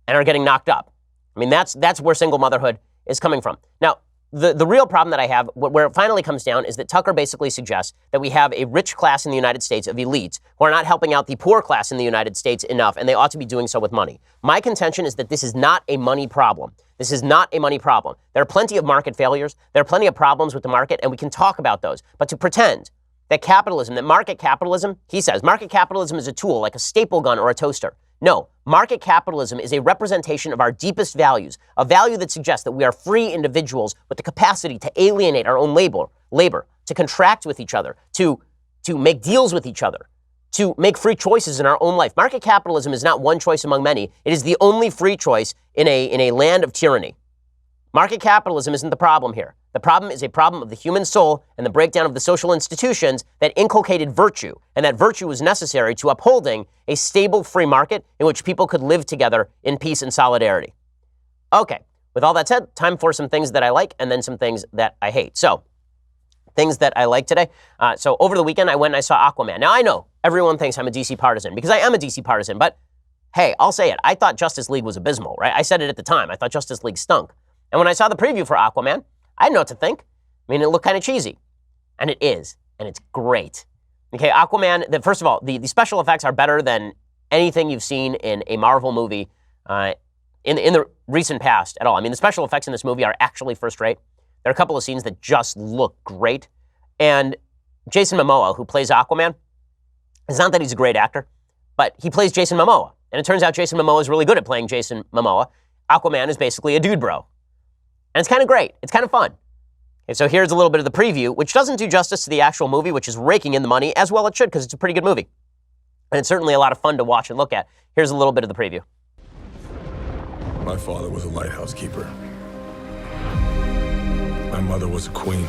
and are getting knocked up. That's where single motherhood is coming from. Now, the real problem that I have, where it finally comes down, is that Tucker basically suggests that we have a rich class in the United States of elites who are not helping out the poor class in the United States enough, and they ought to be doing so with money. My contention is that this is not a money problem. This is not a money problem. There are plenty of market failures. There are plenty of problems with the market, and we can talk about those. But to pretend that market capitalism, he says, market capitalism is a tool like a staple gun or a toaster. No, market capitalism is a representation of our deepest values, a value that suggests that we are free individuals with the capacity to alienate our own labor, to contract with each other, to make deals with each other, to make free choices in our own life. Market capitalism is not one choice among many. It is the only free choice in a land of tyranny. Market capitalism isn't the problem here. The problem is a problem of the human soul and the breakdown of the social institutions that inculcated virtue, and that virtue was necessary to upholding a stable free market in which people could live together in peace and solidarity. Okay, with all that said, time for some things that I like and then some things that I hate. So, things that I like today. So over the weekend, I went and I saw Aquaman. Now, I know everyone thinks I'm a DC partisan because I am a DC partisan, but hey, I'll say it. I thought Justice League was abysmal, right? I said it at the time. I thought Justice League stunk. And when I saw the preview for Aquaman, I didn't know what to think. It looked kind of cheesy. And it is. And it's great. Okay, Aquaman, first of all, the special effects are better than anything you've seen in a Marvel movie in the recent past at all. The special effects in this movie are actually first rate. There are a couple of scenes that just look great. And Jason Momoa, who plays Aquaman, it's not that he's a great actor, but he plays Jason Momoa. And it turns out Jason Momoa is really good at playing Jason Momoa. Aquaman is basically a dude bro. And it's kind of great. It's kind of fun. And so here's a little bit of the preview, which doesn't do justice to the actual movie, which is raking in the money, as well it should, because it's a pretty good movie. And it's certainly a lot of fun to watch and look at. Here's a little bit of the preview. My father was a lighthouse keeper. My mother was a queen.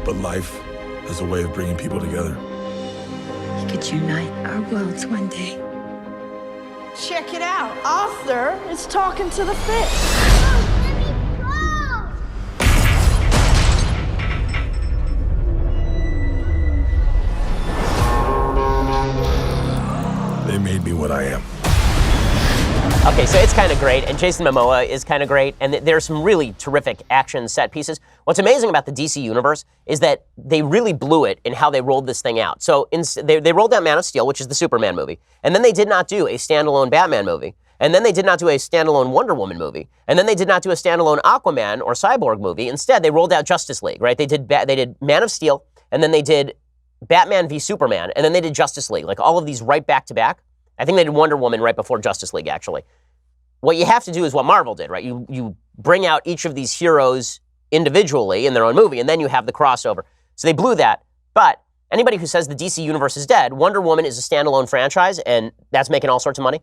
But life has a way of bringing people together. We could unite our worlds one day. Check it out. Arthur is talking to the fish. They made me what I am. Okay, so it's kind of great, and Jason Momoa is kind of great, and there are some really terrific action set pieces. What's amazing about the DC universe is that they really blew it in how they rolled this thing out. So they rolled out Man of Steel, which is the Superman movie, and then they did not do a standalone Batman movie, and then they did not do a standalone Wonder Woman movie, and then they did not do a standalone Aquaman or Cyborg movie. Instead, they rolled out Justice League, right? They did Man of Steel, and then they did Batman v Superman, and then they did Justice League, like all of these right back to back. I think they did Wonder Woman right before Justice League, actually. what you have to do is what Marvel did, right? You bring out each of these heroes individually in their own movie, and then you have the crossover. So they blew that. But anybody who says the DC universe is dead, Wonder Woman is a standalone franchise, and that's making all sorts of money.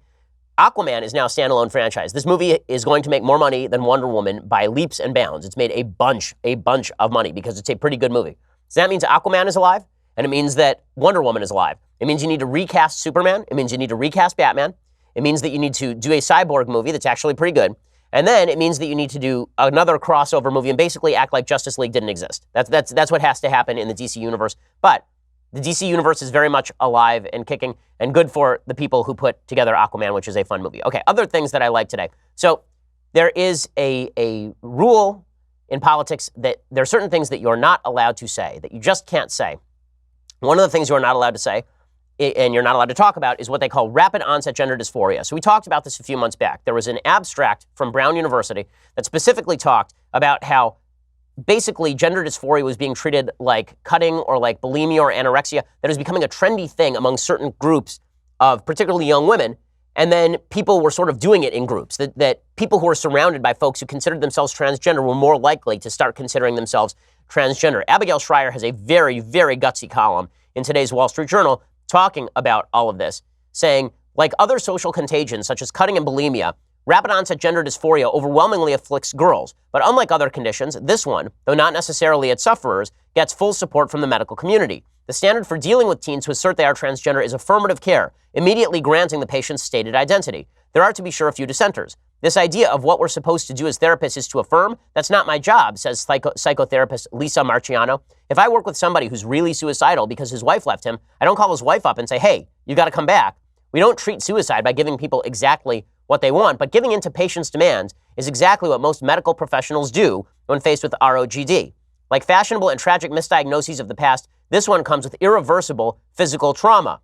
Aquaman is now a standalone franchise. This movie is going to make more money than Wonder Woman by leaps and bounds. It's made a bunch of money because it's a pretty good movie. So that means Aquaman is alive, and it means that Wonder Woman is alive. It means you need to recast Superman. It means you need to recast Batman. It means that you need to do a cyborg movie that's actually pretty good. And then it means that you need to do another crossover movie and basically act like Justice League didn't exist. That's what has to happen in the DC universe. But the DC universe is very much alive and kicking and good for the people who put together Aquaman, which is a fun movie. Okay, other things that I like today. So there is a rule in politics that there are certain things that you're not allowed to say, that you just can't say. One of the things you're not allowed to say and you're not allowed to talk about is what they call rapid onset gender dysphoria. So we talked about this a few months back. There was an abstract from Brown University that specifically talked about how basically gender dysphoria was being treated like cutting or like bulimia or anorexia, that is becoming a trendy thing among certain groups of particularly young women. And then people were sort of doing it in groups, that people who were surrounded by folks who considered themselves transgender were more likely to start considering themselves transgender. Abigail Shrier has a very, very gutsy column in today's Wall Street Journal talking about all of this, saying, like other social contagions such as cutting and bulimia, rapid onset gender dysphoria overwhelmingly afflicts girls. But unlike other conditions, this one, though not necessarily its sufferers, gets full support from the medical community. The standard for dealing with teens who assert they are transgender is affirmative care, immediately granting the patient's stated identity. There are, to be sure, a few dissenters. This idea of what we're supposed to do as therapists is to affirm, that's not my job, says psychotherapist Lisa Marciano. If I work with somebody who's really suicidal because his wife left him, I don't call his wife up and say, hey, you got to come back. We don't treat suicide by giving people exactly what they want, but giving in to patients' demands is exactly what most medical professionals do when faced with ROGD. Like fashionable and tragic misdiagnoses of the past, this one comes with irreversible physical trauma.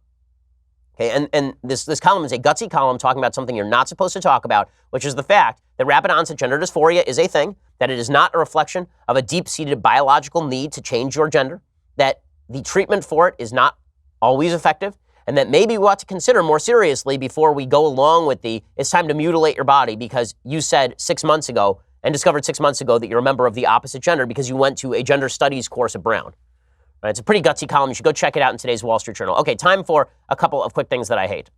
Okay, and this column is a gutsy column talking about something you're not supposed to talk about, which is the fact that rapid onset gender dysphoria is a thing, that it is not a reflection of a deep-seated biological need to change your gender, that the treatment for it is not always effective, and that maybe we ought to consider more seriously before we go along with it's time to mutilate your body because you said 6 months ago and discovered 6 months ago that you're a member of the opposite gender because you went to a gender studies course at Brown. Right, it's a pretty gutsy column. You should go check it out in today's Wall Street Journal. Okay, time for a couple of quick things that I hate.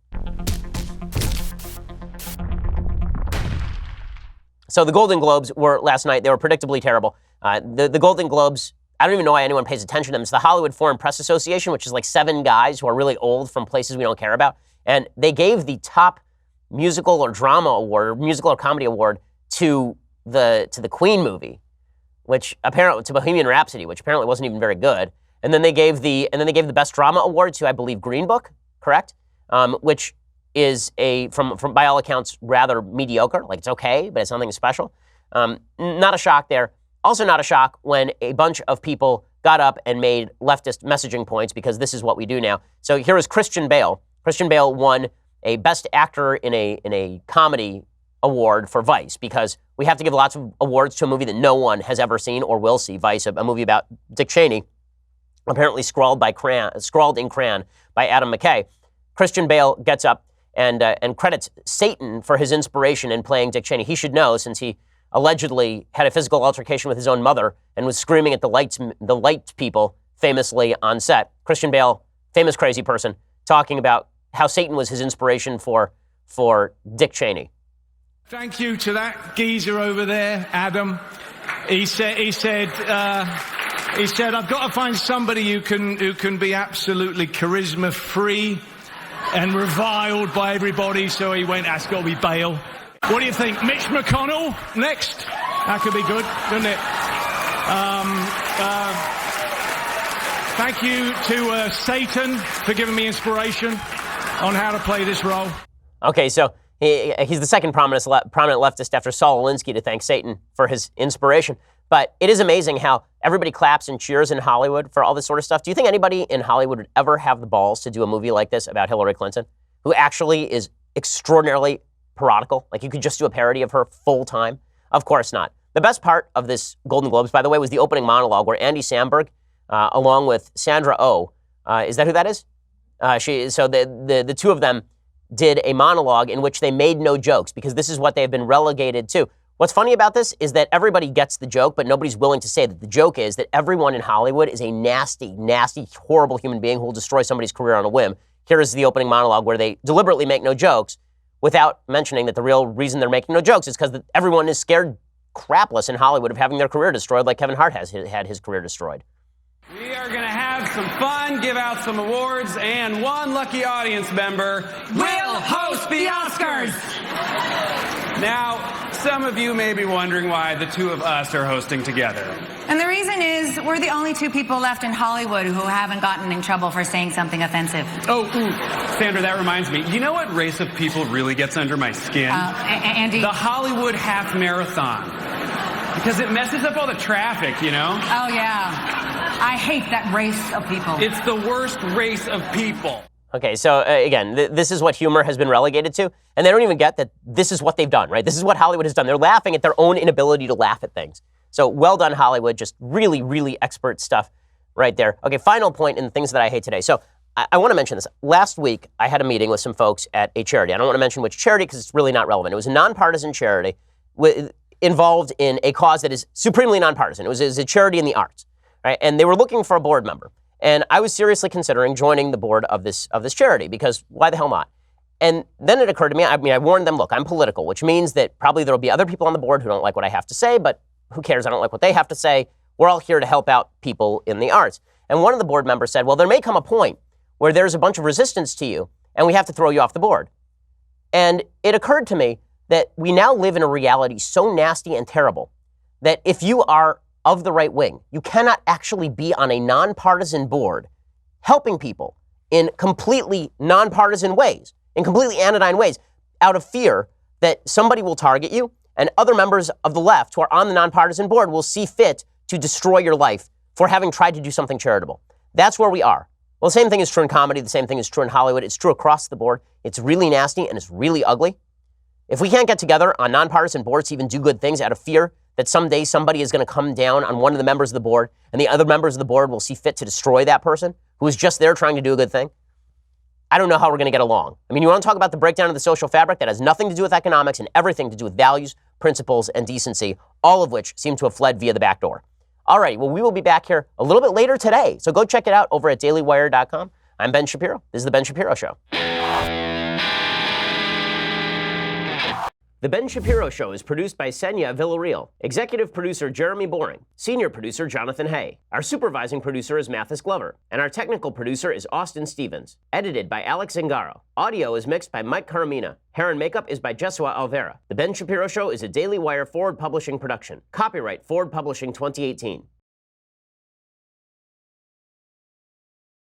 So the Golden Globes were last night. They were predictably terrible. The Golden Globes, I don't even know why anyone pays attention to them. It's the Hollywood Foreign Press Association, which is like 7 guys who are really old from places we don't care about. And they gave the top musical or drama award, or musical or comedy award to the Queen movie, which apparently to Bohemian Rhapsody, which apparently wasn't even very good. And then they gave the best drama award to, I believe, Green Book, correct? Which is from by all accounts rather mediocre. Like it's okay, but it's nothing special. Not a shock there. Also not a shock when a bunch of people got up and made leftist messaging points because this is what we do now. So here is Christian Bale. Christian Bale won a Best Actor in a Comedy award for Vice because we have to give lots of awards to a movie that no one has ever seen or will see. Vice, a movie about Dick Cheney, apparently scrawled in crayon by Adam McKay. Christian Bale gets up and credits Satan for his inspiration in playing Dick Cheney. He should know since he allegedly had a physical altercation with his own mother and was screaming at the light people famously on set. Christian Bale, famous crazy person, talking about how Satan was his inspiration for Dick Cheney. Thank you to that geezer over there, Adam. He said, I've got to find somebody who can be absolutely charisma-free and reviled by everybody, so he went, that's got to be Bale. What do you think? Mitch McConnell next? That could be good, couldn't it? Thank you to Satan for giving me inspiration on how to play this role. Okay, so he's the second prominent leftist after Saul Alinsky to thank Satan for his inspiration. But it is amazing how everybody claps and cheers in Hollywood for all this sort of stuff. Do you think anybody in Hollywood would ever have the balls to do a movie like this about Hillary Clinton, who actually is extraordinarily parodical? Like you could just do a parody of her full time? Of course not. The best part of this Golden Globes, by the way, was the opening monologue where Andy Samberg, along with Sandra Oh, is that who that is? So the two of them did a monologue in which they made no jokes because this is what they've been relegated to. What's funny about this is that everybody gets the joke, but nobody's willing to say that the joke is that everyone in Hollywood is a nasty, nasty, horrible human being who will destroy somebody's career on a whim. Here is the opening monologue where they deliberately make no jokes without mentioning that the real reason they're making no jokes is because everyone is scared crapless in Hollywood of having their carear destroyed like Kevin Hart has had his career destroyed. We are going to have some fun, give out some awards, and one lucky audience member will host the Oscars. Now, some of you may be wondering why the two of us are hosting together. And the reason is we're the only two people left in Hollywood who haven't gotten in trouble for saying something offensive. Oh, Sandra, that reminds me. You know what race of people really gets under my skin? Andy? The Hollywood half marathon. Because it messes up all the traffic, you know? Oh, yeah. I hate that race of people. It's the worst race of people. Okay, so again, this is what humor has been relegated to, and they don't even get that this is what they've done, right? This is what Hollywood has done. They're laughing at their own inability to laugh at things. So well done, Hollywood. Just really, really expert stuff right there. Okay, final point in the things that I hate today. So I want to mention this. Last week, I had a meeting with some folks at a charity. I don't want to mention which charity because it's really not relevant. It was a nonpartisan charity involved in a cause that is supremely nonpartisan. It was a charity in the arts, right? And they were looking for a board member. And I was seriously considering joining the board of this charity because why the hell not? And then it occurred to me, I warned them, look, I'm political, which means that probably there will be other people on the board who don't like what I have to say, but who cares? I don't like what they have to say. We're all here to help out people in the arts. And one of the board members said, well, there may come a point where there's a bunch of resistance to you and we have to throw you off the board. And it occurred to me that we now live in a reality so nasty and terrible that if you are of the right wing, you cannot actually be on a nonpartisan board helping people in completely nonpartisan ways, in completely anodyne ways, out of fear that somebody will target you and other members of the left who are on the nonpartisan board will see fit to destroy your life for having tried to do something charitable. That's where we are. Well, the same thing is true in comedy. The same thing is true in Hollywood. It's true across the board. It's really nasty and it's really ugly. If we can't get together on nonpartisan boards to even do good things out of fear that someday somebody is going to come down on one of the members of the board and the other members of the board will see fit to destroy that person who is just there trying to do a good thing, I don't know how we're going to get along. I mean, you want to talk about the breakdown of the social fabric that has nothing to do with economics and everything to do with values, principles, and decency, all of which seem to have fled via the back door. All right, well, we will be back here a little bit later today, so go check it out over at dailywire.com. I'm Ben Shapiro. This is The Ben Shapiro Show. The Ben Shapiro Show is produced by Senya Villarreal, executive producer Jeremy Boring, senior producer Jonathan Hay. Our supervising producer is Mathis Glover, and our technical producer is Austin Stevens. Edited by Alex Zingaro. Audio is mixed by Mike Caramina. Hair and makeup is by Jesua Alvera. The Ben Shapiro Show is a Daily Wire Forward Publishing production. Copyright Forward Publishing 2018.